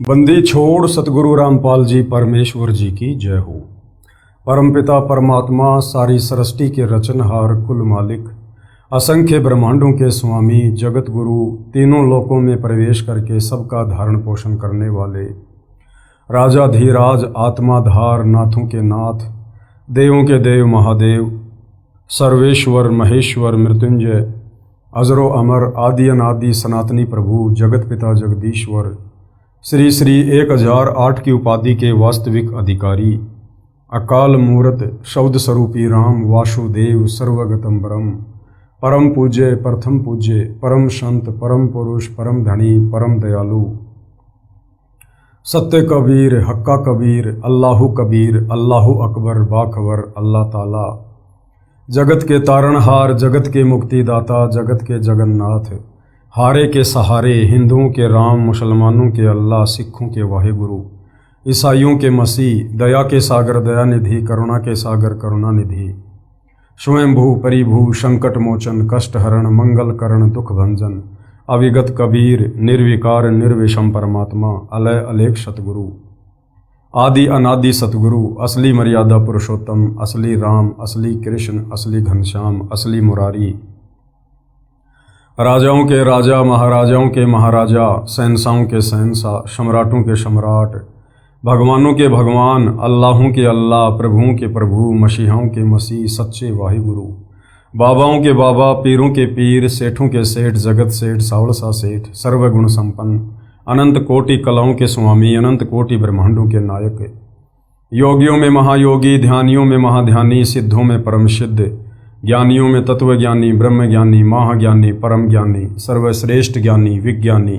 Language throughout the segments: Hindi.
बंदी छोड़ सतगुरु रामपाल जी परमेश्वर जी की जय हो। परमपिता परमात्मा सारी सृष्टि के रचनहार कुल मालिक असंख्य ब्रह्मांडों के स्वामी जगत गुरु तीनों लोकों में प्रवेश करके सबका धारण पोषण करने वाले राजा धीराज आत्माधार नाथों के नाथ देवों के देव महादेव सर्वेश्वर महेश्वर मृत्युंजय अजरो अमर आदि अनादि सनातनी प्रभु जगत पिता जगदीश्वर श्री श्री 1008 की उपाधि के वास्तविक अधिकारी अकाल मूर्त शब्द स्वरूपी राम वासुदेव सर्वगतम ब्रह्म परम पूज्य प्रथम पूज्य परम संत परम पुरुष परम धनी परम दयालु सत्य कबीर हक्का कबीर अल्लाहु कबीर अल्लाहु अकबर बाखबर अल्लाह ताला जगत के तारणहार जगत के मुक्तिदाता जगत के जगन्नाथ हारे के सहारे हिंदुओं के राम मुसलमानों के अल्लाह सिखों के वाहेगुरु ईसाइयों के मसीह दया के सागर दया निधि करुणा के सागर करुणा निधि स्वयंभू परिभू संकट मोचन कष्ट हरण मंगल करण दुख भंजन अविगत कबीर निर्विकार निर्विषम परमात्मा अलय अलेख सतगुरु आदि अनादि सतगुरु असली मर्यादा पुरुषोत्तम असली राम असली कृष्ण असली घनश्याम असली मुरारी राजाओं के राजा महाराजाओं के महाराजा शहंशाहों के शहंशाह सम्राटों के सम्राट भगवानों के भगवान अल्लाहों के अल्लाह प्रभुओं के प्रभु मसीहाओं के मसीह सच्चे वाहिगुरु बाबाओं के बाबा पीरों के पीर सेठों के सेठ जगत सेठ सावड़सा सेठ सर्वगुण संपन्न अनंत कोटि कलाओं के स्वामी अनंत कोटि ब्रह्मांडों के नायक योगियों में महायोगी ध्यानियों में महाध्यानी सिद्धों में परम सिद्ध ज्ञानियों में तत्वज्ञानी ब्रह्मज्ञानी महाज्ञानी परम ज्ञानी सर्वश्रेष्ठ ज्ञानी विज्ञानी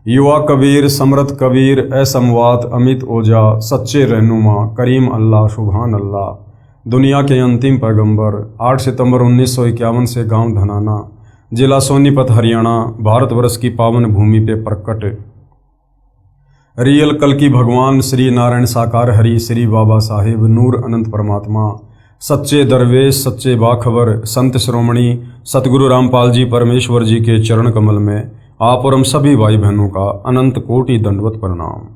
युवा कबीर समृत कबीर असमवात अमित ओजा सच्चे रहनुमा करीम अल्लाह सुभान अल्लाह दुनिया के अंतिम पैगंबर 8 सितंबर 1951 से गांव धनाना जिला सोनीपत हरियाणा भारतवर्ष की पावन भूमि पे प्रकट रियल कल की भगवान श्री नारायण साकार हरि श्री बाबा साहेब नूर अनंत परमात्मा सच्चे दरवेश सच्चे बाखबर संत श्रोमणी सतगुरु रामपाल जी परमेश्वर जी के चरण कमल में आप और हम सभी भाई बहनों का अनंत कोटि दंडवत प्रणाम।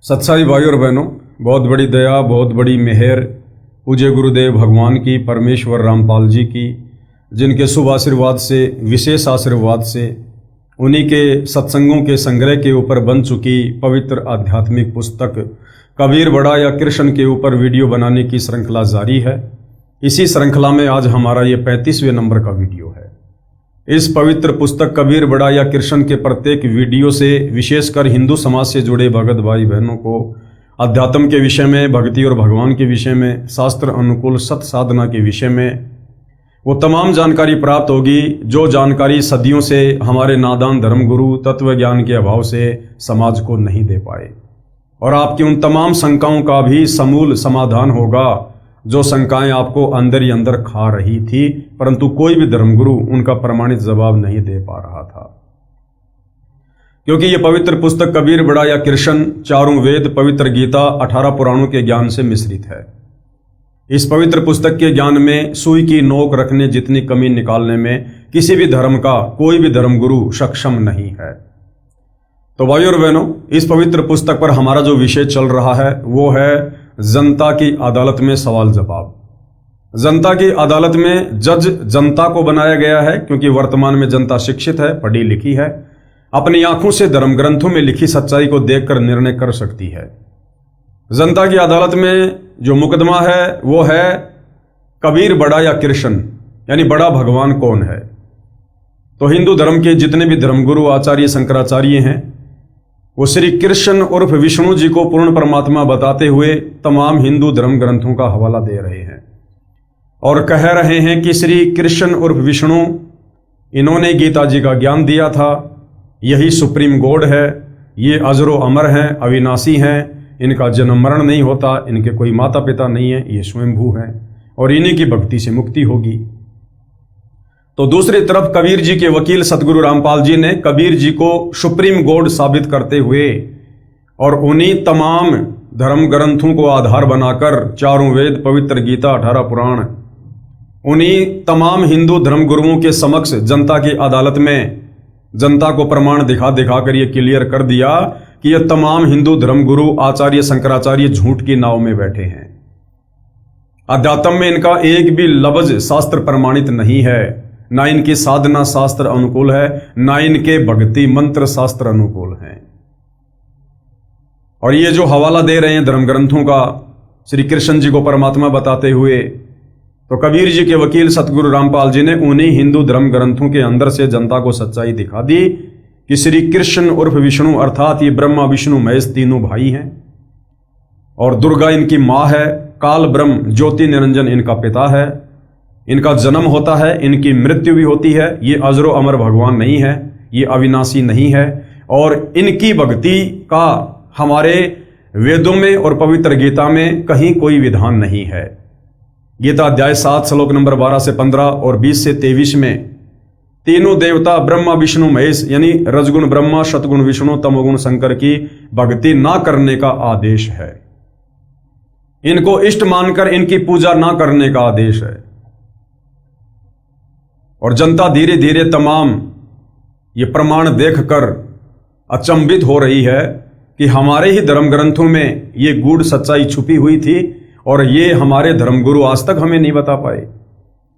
सच्चाई भाई और बहनों, बहुत बड़ी दया बहुत बड़ी मेहर पूज्य गुरुदेव भगवान की परमेश्वर रामपाल जी की, जिनके शुभ आशीर्वाद से विशेष आशीर्वाद से उन्हीं के सत्संगों के संग्रह के ऊपर बन चुकी पवित्र आध्यात्मिक पुस्तक कबीर बड़ा या कृष्ण के ऊपर वीडियो बनाने की श्रृंखला जारी है। इसी श्रृंखला में आज हमारा ये 35वें नंबर का वीडियो है। इस पवित्र पुस्तक कबीर बड़ा या कृष्ण के प्रत्येक वीडियो से विशेषकर हिंदू समाज से जुड़े भगत भाई बहनों को अध्यात्म के विषय में, भक्ति और भगवान के विषय में, शास्त्र अनुकूल सत साधना के विषय में वो तमाम जानकारी प्राप्त होगी जो जानकारी सदियों से हमारे नादान धर्मगुरु तत्व ज्ञान के अभाव से समाज को नहीं दे पाए, और आपकी उन तमाम शंकाओं का भी समूल समाधान होगा जो शंकाएं आपको अंदर ही अंदर खा रही थी, परंतु कोई भी धर्मगुरु उनका प्रमाणित जवाब नहीं दे पा रहा था। क्योंकि ये पवित्र पुस्तक कबीर बड़ा या कृष्ण चारों वेद पवित्र गीता 18 पुराणों के ज्ञान से मिश्रित है। इस पवित्र पुस्तक के ज्ञान में सुई की नोक रखने जितनी कमी निकालने में किसी भी धर्म का कोई भी धर्मगुरु सक्षम नहीं है। तो भाई और बहनों, इस पवित्र पुस्तक पर हमारा जो विषय चल रहा है वो है जनता की अदालत में सवाल जवाब। जनता की अदालत में जज जनता को बनाया गया है क्योंकि वर्तमान में जनता शिक्षित है, पढ़ी लिखी है, अपनी आंखों से धर्म ग्रंथों में लिखी सच्चाई को देखकर निर्णय कर सकती है। जनता की अदालत में जो मुकदमा है वो है कबीर बड़ा या कृष्ण, यानी बड़ा भगवान कौन है। तो हिंदू धर्म के जितने भी धर्मगुरु आचार्य शंकराचार्य हैं वो श्री कृष्ण उर्फ विष्णु जी को पूर्ण परमात्मा बताते हुए तमाम हिंदू धर्म ग्रंथों का हवाला दे रहे हैं और कह रहे हैं कि श्री कृष्ण उर्फ विष्णु इन्होंने गीता जी का ज्ञान दिया था, यही सुप्रीम गॉड है, ये अजरो अमर हैं, अविनाशी हैं, इनका जन्म मरण नहीं होता, इनके कोई माता पिता नहीं है, ये स्वयंभू हैं और इन्हीं की भक्ति से मुक्ति होगी। तो दूसरी तरफ कबीर जी के वकील सतगुरु रामपाल जी ने कबीर जी को सुप्रीम गॉड साबित करते हुए और उन्हीं तमाम धर्म ग्रंथों को आधार बनाकर चारों वेद पवित्र गीता 18 पुराण उन्हीं तमाम हिंदू धर्म गुरुओं के समक्ष जनता की अदालत में जनता को प्रमाण दिखा दिखा कर ये क्लियर कर दिया कि ये तमाम हिंदू धर्मगुरु आचार्य शंकराचार्य झूठ की नाव में बैठे हैं। अध्यात्म में इनका एक भी लफ्ज शास्त्र प्रमाणित नहीं है, ना इनकी साधना शास्त्र अनुकूल है, ना इनके भक्ति मंत्र शास्त्र अनुकूल हैं। और ये जो हवाला दे रहे हैं धर्म ग्रंथों का श्री कृष्ण जी को परमात्मा बताते हुए, तो कबीर जी के वकील सतगुरु रामपाल जी ने उन्हीं हिंदू धर्म ग्रंथों के अंदर से जनता को सच्चाई दिखा दी कि श्री कृष्ण उर्फ विष्णु अर्थात ये ब्रह्मा विष्णु महेश तीनों भाई हैं और दुर्गा इनकी माँ है, काल ब्रह्म ज्योति निरंजन इनका पिता है। इनका जन्म होता है, इनकी मृत्यु भी होती है। ये अजरो अमर भगवान नहीं है, ये अविनाशी नहीं है। और इनकी भक्ति का हमारे वेदों में और पवित्र गीता में कहीं कोई विधान नहीं है। गीता अध्याय 7 श्लोक नंबर 12 से 15 और 20 से 23 में तीनों देवता ब्रह्मा विष्णु महेश यानी रजगुण ब्रह्मा, शतगुण विष्णु, तमोगुण शंकर की भक्ति ना करने का आदेश है। इनको इष्ट मानकर इनकी पूजा ना करने का आदेश है। और जनता धीरे धीरे तमाम ये प्रमाण देखकर अचंभित हो रही है कि हमारे ही धर्म ग्रंथों में ये गूढ़ सच्चाई छुपी हुई थी और ये हमारे धर्मगुरु आज तक हमें नहीं बता पाए।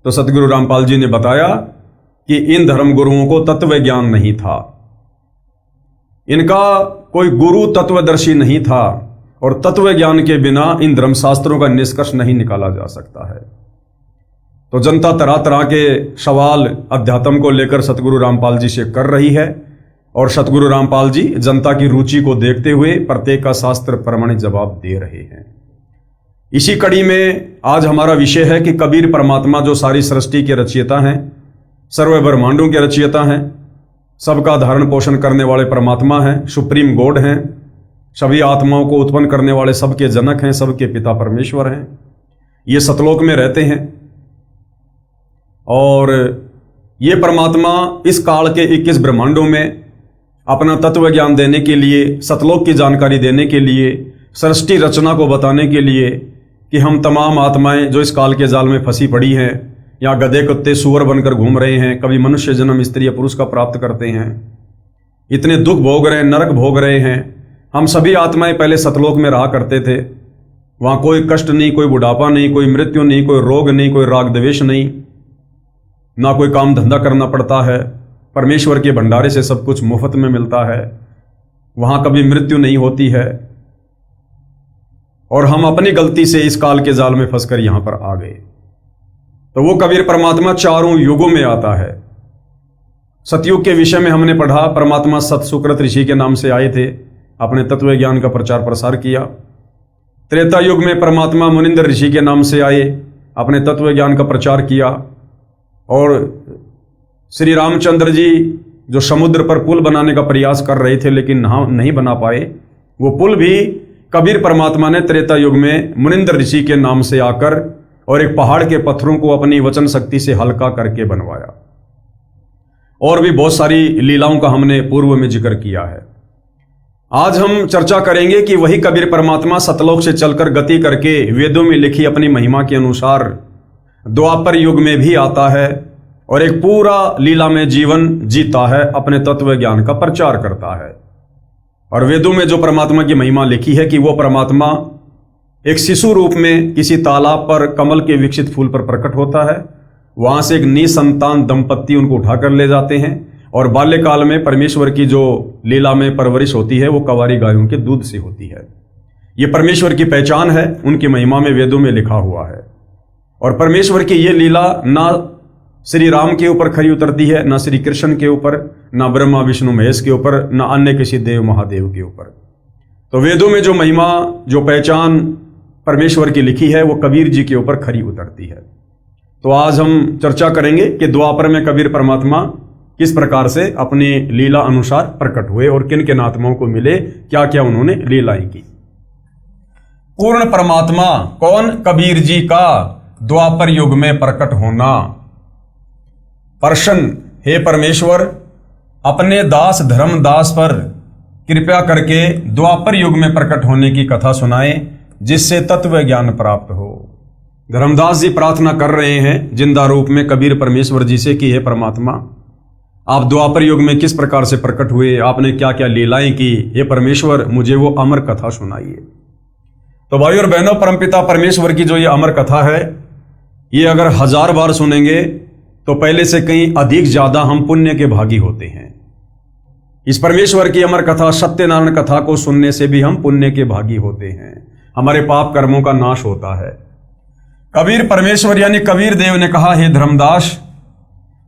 तो सतगुरु रामपाल जी ने बताया कि इन धर्मगुरुओं को तत्व ज्ञान नहीं था, इनका कोई गुरु तत्वदर्शी नहीं था और तत्व ज्ञान के बिना इन धर्मशास्त्रों का निष्कर्ष नहीं निकाला जा सकता है। तो जनता तरह तरह के सवाल अध्यात्म को लेकर सतगुरु रामपाल जी से कर रही है और सतगुरु रामपाल जी जनता की रुचि को देखते हुए प्रत्येक का शास्त्र प्रमाणित जवाब दे रहे हैं। इसी कड़ी में आज हमारा विषय है कि कबीर परमात्मा जो सारी सृष्टि के रचयिता हैं, सर्व ब्रह्मांडों के रचयिता हैं, सबका धारण पोषण करने वाले परमात्मा हैं, सुप्रीम गॉड हैं, सभी आत्माओं को उत्पन्न करने वाले सबके जनक हैं, सबके पिता परमेश्वर हैं। ये सतलोक में रहते हैं और ये परमात्मा इस काल के 21 ब्रह्मांडों में अपना तत्व ज्ञान देने के लिए, सतलोक की जानकारी देने के लिए, सृष्टि रचना को बताने के लिए कि हम तमाम आत्माएं जो इस काल के जाल में फंसी पड़ी हैं, या गधे कुत्ते सूअर बनकर घूम रहे हैं, कभी मनुष्य जन्म स्त्री या पुरुष का प्राप्त करते हैं, इतने दुख भोग रहे हैं, नरक भोग रहे हैं। हम सभी आत्माएं पहले सतलोक में रहा करते थे। वहां कोई कष्ट नहीं, कोई बुढ़ापा नहीं, कोई मृत्यु नहीं, कोई रोग नहीं, कोई राग द्वेष नहीं, ना कोई काम धंधा करना पड़ता है। परमेश्वर के भंडारे से सब कुछ मुफ्त में मिलता है। वहां कभी मृत्यु नहीं होती है। और हम अपनी गलती से इस काल के जाल में फंसकर यहां पर आ गए। तो वो कबीर परमात्मा चारों युगों में आता है। सतयुग के विषय में हमने पढ़ा, परमात्मा सत सुकृत ऋषि के नाम से आए थे, अपने तत्व ज्ञान का प्रचार प्रसार किया। त्रेता युग में परमात्मा मुनिंद्र ऋषि के नाम से आए, अपने तत्व ज्ञान का प्रचार किया। और श्री रामचंद्र जी जो समुद्र पर पुल बनाने का प्रयास कर रहे थे लेकिन नहीं बना पाए, वो पुल भी कबीर परमात्मा ने त्रेता युग में मुनिंद्र ऋषि के नाम से आकर और एक पहाड़ के पत्थरों को अपनी वचन शक्ति से हल्का करके बनवाया। और भी बहुत सारी लीलाओं का हमने पूर्व में जिक्र किया है। आज हम चर्चा करेंगे कि वही कबीर परमात्मा सतलोक से चलकर गति करके वेदों में लिखी अपनी महिमा के अनुसार द्वापर युग में भी आता है और एक पूरा लीला में जीवन जीता है, अपने तत्व ज्ञान का प्रचार करता है। और वेदों में जो परमात्मा की महिमा लिखी है कि वो परमात्मा एक शिशु रूप में किसी तालाब पर कमल के विकसित फूल पर प्रकट होता है। वहां से एक निसंतान दंपत्ति उनको उठाकर ले जाते हैं और बाल्यकाल में परमेश्वर की जो लीला में परवरिश होती है वो कवारी गायों के दूध से होती है। ये परमेश्वर की पहचान है, उनकी महिमा में वेदों में लिखा हुआ है। और परमेश्वर की ये लीला ना श्री राम के ऊपर खरी उतरती है, ना श्री कृष्ण के ऊपर, ना ब्रह्मा विष्णु महेश के ऊपर, ना अन्य किसी देव महादेव के ऊपर। तो वेदों में जो महिमा, जो पहचान परमेश्वर की लिखी है वो कबीर जी के ऊपर खरी उतरती है। तो आज हम चर्चा करेंगे कि द्वापर में कबीर परमात्मा किस प्रकार से अपनी लीला अनुसार प्रकट हुए और किन किन आत्माओं को मिले, क्या क्या उन्होंने लीलाएं की। पूर्ण परमात्मा कौन? कबीर जी का द्वापर युग में प्रकट होना। प्रसन्न हे परमेश्वर, अपने दास धर्मदास पर कृपया करके द्वापर युग में प्रकट होने की कथा सुनाएं जिससे तत्व ज्ञान प्राप्त हो। धर्मदास जी प्रार्थना कर रहे हैं जिंदा रूप में कबीर परमेश्वर जी से कि हे परमात्मा, आप द्वापर युग में किस प्रकार से प्रकट हुए, आपने क्या क्या लीलाएं की, ये परमेश्वर मुझे वो अमर कथा सुनाइए। तो भाई और बहनों, परमपिता परमेश्वर की जो ये अमर कथा है, ये अगर 1000 बार सुनेंगे तो पहले से कहीं अधिक ज्यादा हम पुण्य के भागी होते हैं। इस परमेश्वर की अमर कथा, सत्यनारायण कथा को सुनने से भी हम पुण्य के भागी होते हैं, हमारे पाप कर्मों का नाश होता है। कबीर परमेश्वर यानी कबीर देव ने कहा, हे धर्मदास,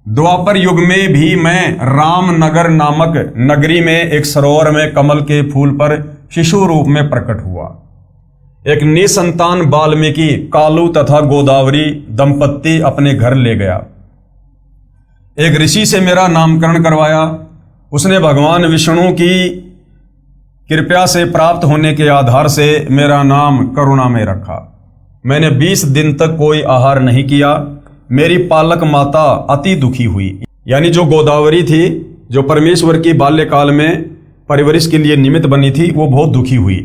द्वापर युग में भी मैं रामनगर नामक नगरी में एक सरोवर में कमल के फूल पर शिशु रूप में प्रकट हुआ। एक निसंतान वाल्मीकि कालू तथा गोदावरी दंपत्ति अपने घर ले गया। एक ऋषि से मेरा नामकरण करवाया। उसने भगवान विष्णु की कृपा से प्राप्त होने के आधार से मेरा नाम करुणा में रखा। मैंने 20 दिन तक कोई आहार नहीं किया। मेरी पालक माता अति दुखी हुई, यानी जो गोदावरी थी, जो परमेश्वर की बाल्यकाल में परवरिश के लिए निमित्त बनी थी, वो बहुत दुखी हुई।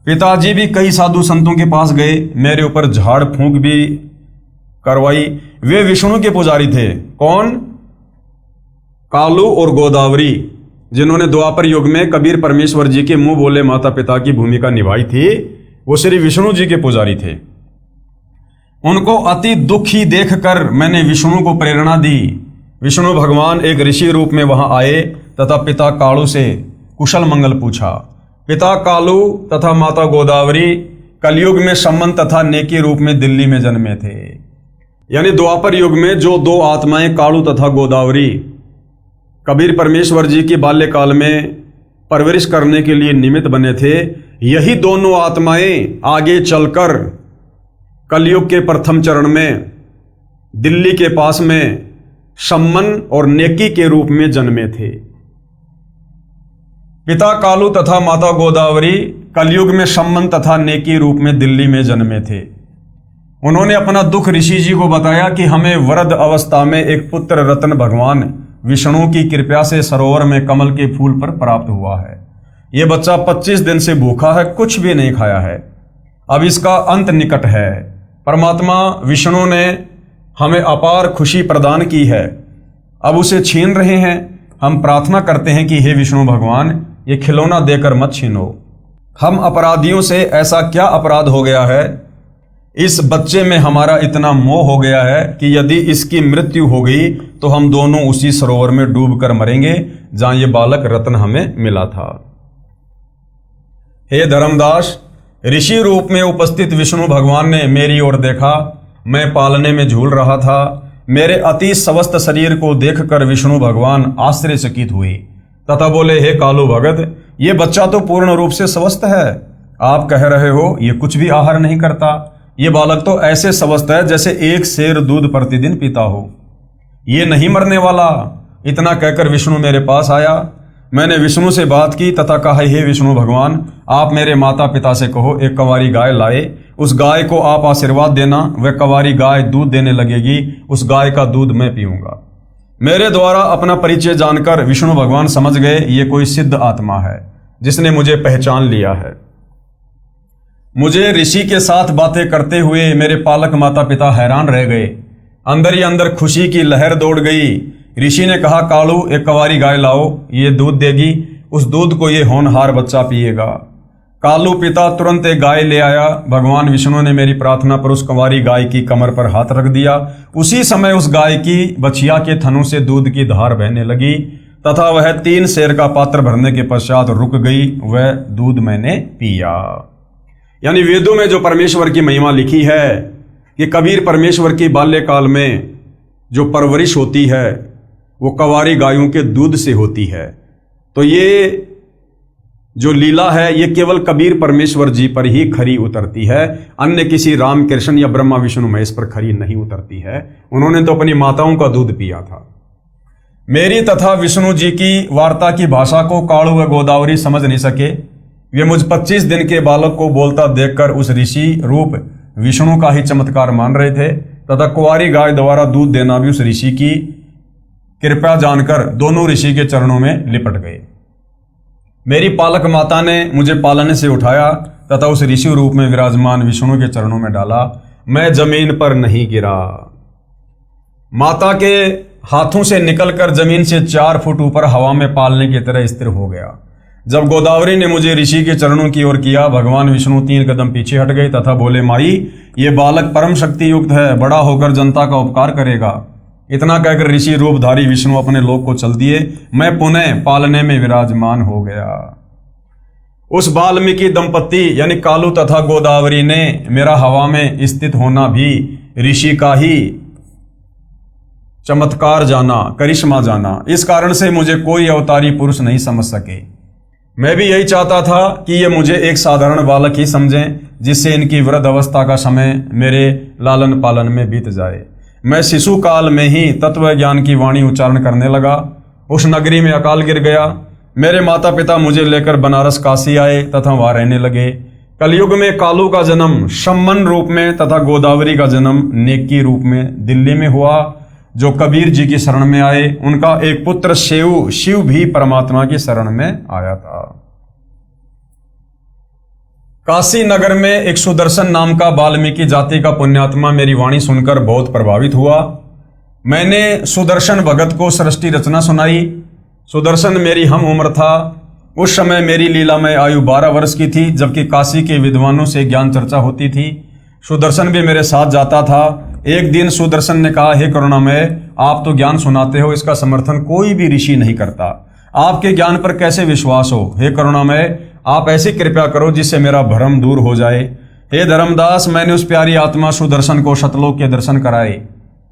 पिताजी भी कई साधु संतों के पास गए, मेरे ऊपर झाड़ फूंक भी करवाई। वे विष्णु के पुजारी थे। कौन? कालू और गोदावरी, जिन्होंने द्वापर युग में कबीर परमेश्वर जी के मुंह बोले माता पिता की भूमिका निभाई थी, वो श्री विष्णु जी के पुजारी थे। उनको अति दुखी देखकर मैंने विष्णु को प्रेरणा दी। विष्णु भगवान एक ऋषि रूप में वहां आए तथा पिता कालू से कुशल मंगल पूछा। पिता कालू तथा माता गोदावरी कलयुग में सम्मन तथा नेकी रूप में दिल्ली में जन्मे थे। यानी द्वापर युग में जो दो आत्माएं कालू तथा गोदावरी कबीर परमेश्वर जी की बाल्यकाल में परवरिश करने के लिए निमित्त बने थे, यही दोनों आत्माएं आगे चलकर कलयुग के प्रथम चरण में दिल्ली के पास में सम्मन और नेकी के रूप में जन्मे थे। पिता कालू तथा माता गोदावरी कलयुग में सम्मन तथा नेकी रूप में दिल्ली में जन्मे थे। उन्होंने अपना दुख ऋषि जी को बताया कि हमें वृद्ध अवस्था में एक पुत्र रत्न भगवान विष्णु की कृपा से सरोवर में कमल के फूल पर प्राप्त हुआ है। यह बच्चा 25 दिन से भूखा है, कुछ भी नहीं खाया है। अब इसका अंत निकट है। परमात्मा विष्णु ने हमें अपार खुशी प्रदान की है, अब उसे छीन रहे हैं। हम प्रार्थना करते हैं कि हे विष्णु भगवान, ये खिलौना देकर मत छीनो। हम अपराधियों से ऐसा क्या अपराध हो गया है, इस बच्चे में हमारा इतना मोह हो गया है कि यदि इसकी मृत्यु हो गई तो हम दोनों उसी सरोवर में डूबकर मरेंगे जहां ये बालक रत्न हमें मिला था। हे धर्मदास, ऋषि रूप में उपस्थित विष्णु भगवान ने मेरी ओर देखा। मैं पालने में झूल रहा था। मेरे अति स्वस्थ शरीर को देखकर विष्णु भगवान आश्चर्यचकित हुए तथा बोले, हे कालू भगत, ये बच्चा तो पूर्ण रूप से स्वस्थ है। आप कह रहे हो ये कुछ भी आहार नहीं करता। ये बालक तो ऐसे स्वस्थ है जैसे एक सेर दूध प्रतिदिन पीता हो। ये नहीं मरने वाला। इतना कहकर विष्णु मेरे पास आया। मैंने विष्णु से बात की तथा कहा, हे विष्णु भगवान, आप मेरे माता पिता से कहो एक कंवारी गाय लाए। उस गाय को आप आशीर्वाद देना। वह कंवारी गाय दूध देने लगेगी। उस गाय का दूध मैं पीऊंगा। मेरे द्वारा अपना परिचय जानकर विष्णु भगवान समझ गए ये कोई सिद्ध आत्मा है जिसने मुझे पहचान लिया है। मुझे ऋषि के साथ बातें करते हुए मेरे पालक माता पिता हैरान रह गए। अंदर ही अंदर खुशी की लहर दौड़ गई। ऋषि ने कहा, कालू, एक कंवारी गाय लाओ, ये दूध देगी। उस दूध को ये होनहार बच्चा पिएगा। कालू पिता तुरंत एक गाय ले आया। भगवान विष्णु ने मेरी प्रार्थना पर उस कंवारी गाय की कमर पर हाथ रख दिया। उसी समय उस गाय की बछिया के थनों से दूध की धार बहने लगी तथा वह 3 सेर का पात्र भरने के पश्चात रुक गई। वह दूध मैंने पिया। यानी वेदों में जो परमेश्वर की महिमा लिखी है कि कबीर परमेश्वर की बाल्यकाल में जो परवरिश होती है वो कंवारी गायों के दूध से होती है। तो ये जो लीला है ये केवल कबीर परमेश्वर जी पर ही खरी उतरती है, अन्य किसी राम कृष्ण या ब्रह्मा विष्णु महेश पर खरी नहीं उतरती है। उन्होंने तो अपनी माताओं का दूध पिया था। मेरी तथा विष्णु जी की वार्ता की भाषा को कालू व गोदावरी समझ नहीं सके। वे मुझ 25 दिन के बालक को बोलता देखकर उस ऋषि रूप विष्णु का ही चमत्कार मान रहे थे तथा कुंवारी गाय द्वारा दूध देना भी उस ऋषि की कृपा जानकर दोनों ऋषि के चरणों में लिपट गए। मेरी पालक माता ने मुझे पालने से उठाया तथा उस ऋषि रूप में विराजमान विष्णु के चरणों में डाला। मैं जमीन पर नहीं गिरा। माता के हाथों से निकलकर जमीन से 4 फुट ऊपर हवा में पालने की तरह स्थिर हो गया। जब गोदावरी ने मुझे ऋषि के चरणों की ओर किया, भगवान विष्णु 3 कदम पीछे हट गए तथा बोले, माई, ये बालक परम शक्ति युक्त है, बड़ा होकर जनता का उपकार करेगा। इतना कहकर ऋषि रूपधारी विष्णु अपने लोक को चल दिए। मैं पुनः पालने में विराजमान हो गया। उस वाल्मीकि दंपति यानी कालू तथा गोदावरी ने मेरा हवा में स्थित होना भी ऋषि का ही चमत्कार जाना, करिश्मा जाना। इस कारण से मुझे कोई अवतारी पुरुष नहीं समझ सके। मैं भी यही चाहता था कि ये मुझे एक साधारण बालक ही समझें, जिससे इनकी वृद्ध अवस्था का समय मेरे लालन पालन में बीत जाए। मैं शिशु काल में ही तत्व ज्ञान की वाणी उच्चारण करने लगा। उस नगरी में अकाल गिर गया। मेरे माता पिता मुझे लेकर बनारस काशी आए तथा वहां रहने लगे। कलयुग में कालू का जन्म शम्मन रूप में तथा गोदावरी का जन्म नेकी रूप में दिल्ली में हुआ। जो कबीर जी की शरण में आए, उनका एक पुत्र शिव भी परमात्मा की शरण में आया था। काशी नगर में एक सुदर्शन नाम का वाल्मीकि जाति का पुण्यात्मा मेरी वाणी सुनकर बहुत प्रभावित हुआ। मैंने सुदर्शन भगत को सृष्टि रचना सुनाई। सुदर्शन मेरी हम उम्र था। उस समय मेरी लीलामय आयु 12 वर्ष की थी, जबकि काशी के विद्वानों से ज्ञान चर्चा होती थी। सुदर्शन भी मेरे साथ जाता था। एक दिन सुदर्शन ने कहा, हे करुणामय, आप तो ज्ञान सुनाते हो, इसका समर्थन कोई भी ऋषि नहीं करता। आपके ज्ञान पर कैसे विश्वास हो? हे करुणामय, आप ऐसी कृपा करो जिससे मेरा भ्रम दूर हो जाए। हे धर्मदास, मैंने उस प्यारी आत्मा सुदर्शन को शतलोक के दर्शन कराए।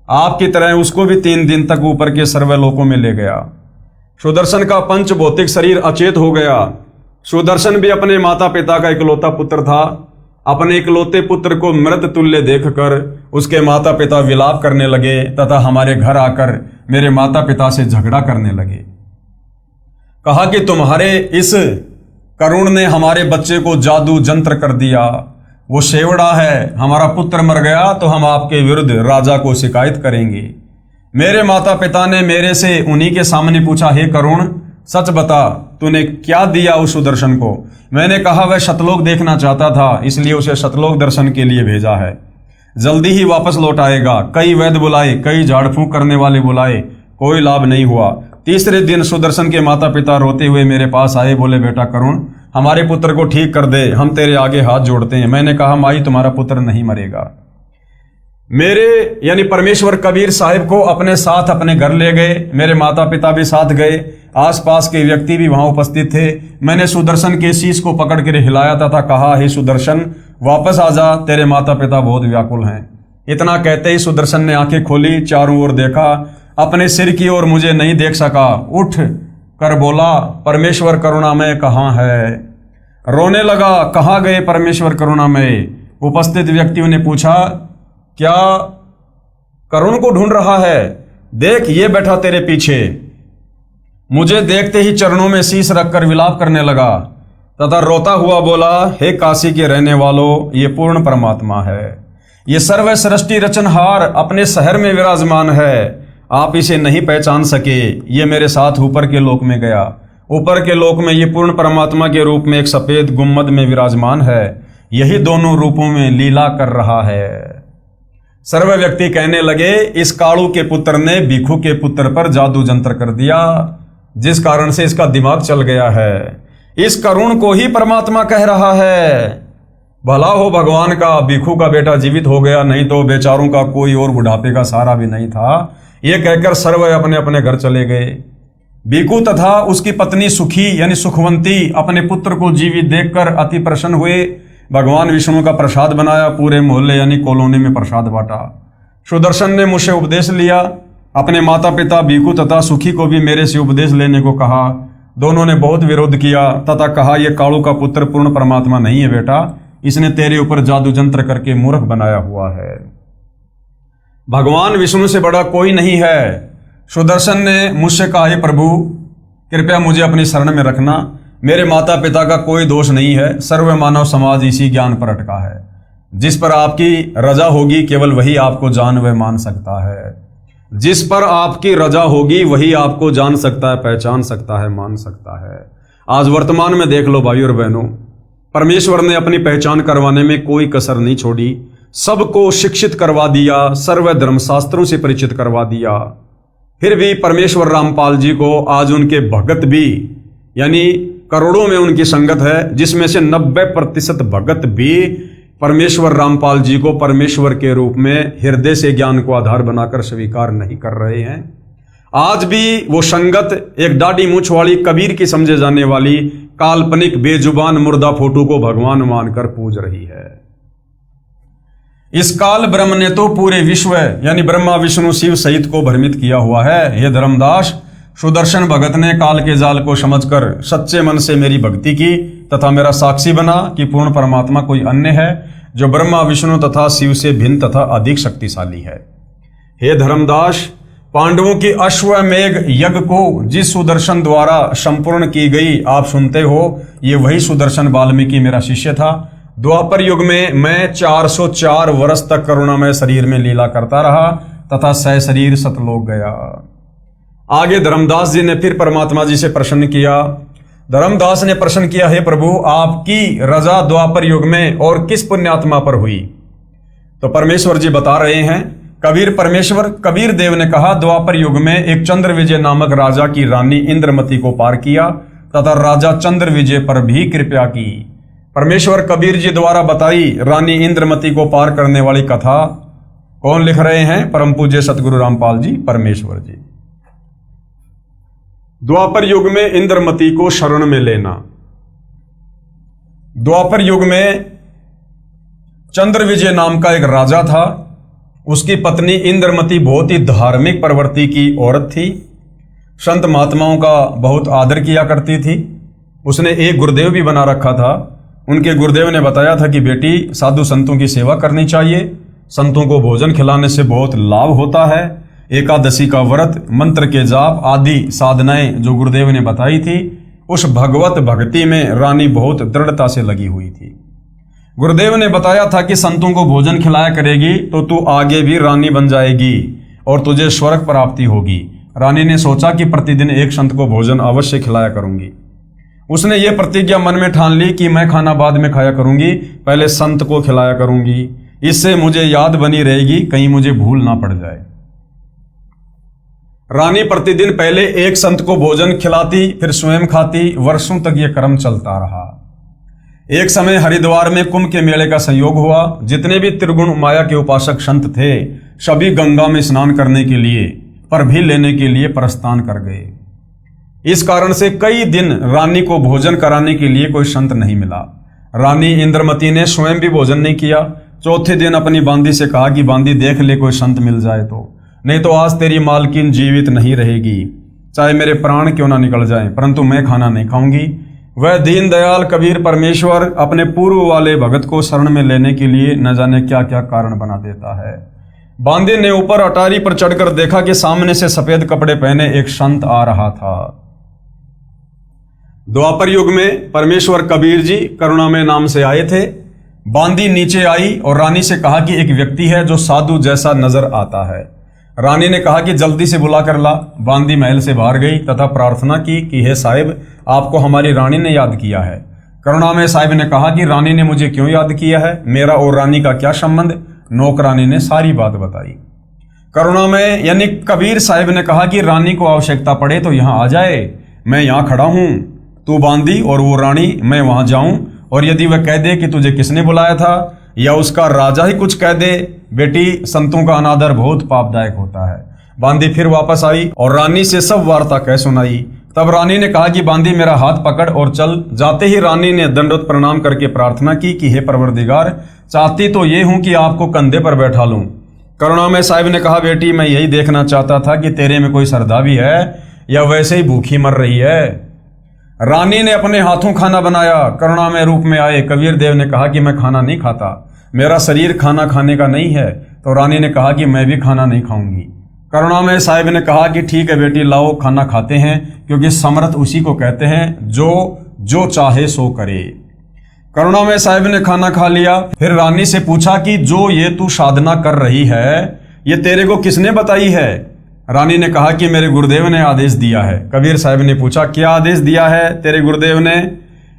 आपकी तरह उसको भी 3 दिन तक ऊपर के सर्वलोकों में ले गया। सुदर्शन का पंच भौतिक शरीर अचेत हो गया। सुदर्शन भी अपने माता पिता का इकलौता पुत्र था। अपने इकलौते पुत्र को मृत तुल्य देखकर उसके माता पिता विलाप करने लगे तथा हमारे घर आकर मेरे माता पिता से झगड़ा करने लगे। कहा कि तुम्हारे इस करुण ने हमारे बच्चे को जादू जंत्र कर दिया। वो शेवड़ा है, हमारा पुत्र मर गया तो हम आपके विरुद्ध राजा को शिकायत करेंगे। मेरे माता पिता ने मेरे से उन्हीं के सामने पूछा, हे करुण, सच बता, तूने क्या दिया उस सुदर्शन को? मैंने कहा, वह शतलोक देखना चाहता था, इसलिए उसे शतलोक दर्शन के लिए भेजा है। जल्दी ही वापस लौट आएगा। कई वैद्य बुलाए, कई झाड़ फूंक करने वाले बुलाए, कोई लाभ नहीं हुआ। तीसरे दिन सुदर्शन के माता पिता रोते हुए मेरे पास आए। बोले, बेटा करुण, हमारे पुत्र को ठीक कर दे, हम तेरे आगे हाथ जोड़ते हैं। मैंने कहा, माई, तुम्हारा पुत्र नहीं मरेगा। मेरे यानी परमेश्वर कबीर साहिब को अपने साथ अपने घर ले गए। मेरे माता पिता भी साथ गए। आसपास के व्यक्ति भी वहां उपस्थित थे। मैंने सुदर्शन के शीश को पकड़ कर हिलाया तथा कहा, हे सुदर्शन, वापस आ जा, तेरे माता पिता बहुत व्याकुल हैं। इतना कहते ही सुदर्शन ने आंखें खोली, चारों ओर देखा, अपने सिर की ओर मुझे नहीं देख सका। उठ कर बोला, परमेश्वर करुणामय कहाँ है? रोने लगा, कहाँ गए परमेश्वर करुणामय? उपस्थित व्यक्तियों ने पूछा, क्या करुण को ढूंढ रहा है? देख, ये बैठा तेरे पीछे। मुझे देखते ही चरणों में शीश रखकर विलाप करने लगा तथा रोता हुआ बोला, हे काशी के रहने वालों, ये पूर्ण परमात्मा है। ये सर्व सृष्टि रचनहार अपने शहर में विराजमान है। आप इसे नहीं पहचान सके। ये मेरे साथ ऊपर के लोक में गया। ऊपर के लोक में ये पूर्ण परमात्मा के रूप में एक सफेद गुम्मद में विराजमान है। यही दोनों रूपों में लीला कर रहा है। सर्व व्यक्ति कहने लगे, इस कालू के पुत्र ने भिखू के पुत्र पर जादू जंत्र कर दिया, जिस कारण से इसका दिमाग चल गया है। इस करुण को ही परमात्मा कह रहा है। भला हो भगवान का, भिखू का बेटा जीवित हो गया, नहीं तो बेचारों का कोई और बुढ़ापे का सहारा भी नहीं था। ये कहकर सर्व अपने अपने घर चले गए। भिखू तथा उसकी पत्नी सुखी यानी सुखवंती अपने पुत्र को जीवित देखकर अति प्रसन्न हुए। भगवान विष्णु का प्रसाद बनाया, पूरे मोहल्ले यानी कॉलोनी में प्रसाद बांटा। सुदर्शन ने मुझसे उपदेश लिया। अपने माता पिता भिखू तथा सुखी को भी मेरे से उपदेश लेने को कहा। दोनों ने बहुत विरोध किया तथा कहा, यह कालू का पुत्र पूर्ण परमात्मा नहीं है बेटा, इसने तेरे ऊपर जादू जंत्र करके मूर्ख बनाया हुआ है। भगवान विष्णु से बड़ा कोई नहीं है। सुदर्शन ने मुझसे कहा, हे प्रभु, कृपया मुझे अपनी शरण में रखना। मेरे माता पिता का कोई दोष नहीं है। सर्व मानव समाज इसी ज्ञान पर अटका है। जिस पर आपकी रजा होगी केवल वही आपको जान व मान सकता है। जिस पर आपकी रजा होगी वही आपको जान सकता है, पहचान सकता है, मान सकता है। आज वर्तमान में देख लो भाई और बहनों, परमेश्वर ने अपनी पहचान करवाने में कोई कसर नहीं छोड़ी। सबको शिक्षित करवा दिया, सर्व धर्मशास्त्रों से परिचित करवा दिया। फिर भी परमेश्वर रामपाल जी को आज उनके भगत भी, यानी करोड़ों में उनकी संगत है, जिसमें से 90% भगत भी परमेश्वर रामपाल जी को परमेश्वर के रूप में हृदय से ज्ञान को आधार बनाकर स्वीकार नहीं कर रहे हैं। आज भी वो संगत एक दाढ़ी मूंछ वाली कबीर की समझे जाने वाली काल्पनिक बेजुबान मुर्दा फोटो को भगवान मानकर पूज रही है। इस काल ब्रह्म ने तो पूरे विश्व यानी ब्रह्मा विष्णु शिव सहित को भ्रमित किया हुआ है। हे धर्मदास, सुदर्शन भगत ने काल के जाल को समझकर सच्चे मन से मेरी भक्ति की तथा मेरा साक्षी बना कि पूर्ण परमात्मा कोई अन्य है जो ब्रह्मा विष्णु तथा शिव से भिन्न तथा अधिक शक्तिशाली है। हे धर्मदास, पांडवों की अश्वमेघ यज्ञ को जिस सुदर्शन द्वारा संपूर्ण की गई आप सुनते हो, ये वही सुदर्शन वाल्मीकि मेरा शिष्य था। द्वापर युग में मैं 404 वर्ष तक करुणामय शरीर में लीला करता रहा तथा सह शरीर सतलोक गया। आगे धर्मदास जी ने फिर परमात्मा जी से प्रश्न किया। धर्मदास ने प्रश्न किया, हे प्रभु, आपकी रजा द्वापर युग में और किस पुण्यात्मा पर हुई? तो परमेश्वर जी बता रहे हैं, कबीर देव ने कहा, द्वापर युग में एक चंद्र विजय नामक राजा की रानी इंद्रमती को पार किया तथा राजा चंद्र विजय पर भी कृपा की। परमेश्वर कबीर जी द्वारा बताई रानी इंद्रमती को पार करने वाली कथा कौन लिख रहे हैं? परम पूज्य सतगुरु रामपाल जी परमेश्वर जी। द्वापर युग में इंद्रमती को शरण में लेना। द्वापर युग में चंद्र विजय नाम का एक राजा था। उसकी पत्नी इंद्रमती बहुत ही धार्मिक प्रवृत्ति की औरत थी। संत महात्माओं का बहुत आदर किया करती थी। उसने एक गुरुदेव भी बना रखा था। उनके गुरुदेव ने बताया था कि बेटी, साधु संतों की सेवा करनी चाहिए, संतों को भोजन खिलाने से बहुत लाभ होता है। एकादशी का व्रत, मंत्र के जाप आदि साधनाएं जो गुरुदेव ने बताई थी, उस भगवत भक्ति में रानी बहुत दृढ़ता से लगी हुई थी। गुरुदेव ने बताया था कि संतों को भोजन खिलाया करेगी तो तू आगे भी रानी बन जाएगी और तुझे स्वर्ग प्राप्ति होगी। रानी ने सोचा कि प्रतिदिन एक संत को भोजन अवश्य खिलाया करूंगी। उसने ये प्रतिज्ञा मन में ठान ली कि मैं खाना बाद में खाया करूंगी, पहले संत को खिलाया करूंगी, इससे मुझे याद बनी रहेगी, कहीं मुझे भूल ना पड़ जाए। रानी प्रतिदिन पहले एक संत को भोजन खिलाती, फिर स्वयं खाती। वर्षों तक यह क्रम चलता रहा। एक समय हरिद्वार में कुंभ के मेले का संयोग हुआ। जितने भी त्रिगुण माया के उपासक संत थे, सभी गंगा में स्नान करने के लिए पर भी लेने के लिए प्रस्थान कर गए। इस कारण से कई दिन रानी को भोजन कराने के लिए कोई संत नहीं मिला। रानी इंद्रमती ने स्वयं भी भोजन नहीं किया। चौथे दिन अपनी बांदी से कहा कि बांदी, देख ले कोई संत मिल जाए तो, नहीं तो आज तेरी मालकिन जीवित नहीं रहेगी, चाहे मेरे प्राण क्यों ना निकल जाएं, परंतु मैं खाना नहीं खाऊंगी। वह दीन दयाल कबीर परमेश्वर अपने पूर्व वाले भगत को शरण में लेने के लिए न जाने क्या क्या कारण बना देता है। बांदी ने ऊपर अटारी पर चढ़कर देखा कि सामने से सफेद कपड़े पहने एक संत आ रहा था। द्वापर युग में परमेश्वर कबीर जी करुणामय नाम से आए थे। बांदी नीचे आई और रानी से कहा कि एक व्यक्ति है जो साधु जैसा नजर आता है। रानी ने कहा कि जल्दी से बुला कर ला। बांदी महल से बाहर गई तथा प्रार्थना की कि हे साहिब, आपको हमारी रानी ने याद किया है। करुणामय साहिब ने कहा कि रानी ने मुझे क्यों याद किया है, मेरा और रानी का क्या संबंध? नौकरानी ने सारी बात बताई। करुणामय यानी कबीर साहिब ने कहा कि रानी को आवश्यकता पड़े तो यहाँ आ जाए, मैं यहाँ खड़ा हूँ, तू बांदी और वो रानी, मैं वहां जाऊं, और यदि वह कह दे कि तुझे किसने बुलाया था या उसका राजा ही कुछ कह दे, बेटी संतों का अनादर बहुत पापदायक होता है। बांदी फिर वापस आई और रानी से सब वार्ता कह सुनाई। तब रानी ने कहा कि बांदी मेरा हाथ पकड़ और चल। जाते ही रानी ने दंडवत प्रणाम करके प्रार्थना की कि हे परवरदिगार, चाहती तो ये हूं कि आपको कंधे पर बैठा लूं। करुणामय साहिब ने कहा, बेटी मैं यही देखना चाहता था कि तेरे में कोई श्रद्धा भी है या वैसे ही भूखी मर रही है। रानी ने अपने हाथों खाना बनाया। करुणामय रूप में आए कबीर देव ने कहा कि मैं खाना नहीं खाता, मेरा शरीर खाना खाने का नहीं है। तो रानी ने कहा कि मैं भी खाना नहीं खाऊंगी। करुणामय साहिब ने कहा कि ठीक है बेटी, लाओ खाना खाते हैं, क्योंकि समर्थ उसी को कहते हैं जो चाहे सो करे। करुणामय साहिब ने खाना खा लिया। फिर रानी से पूछा कि जो ये तू साधना कर रही है, ये तेरे को किसने बताई है? रानी ने कहा कि मेरे गुरुदेव ने आदेश दिया है। कबीर साहिब ने पूछा, क्या आदेश दिया है तेरे गुरुदेव ने?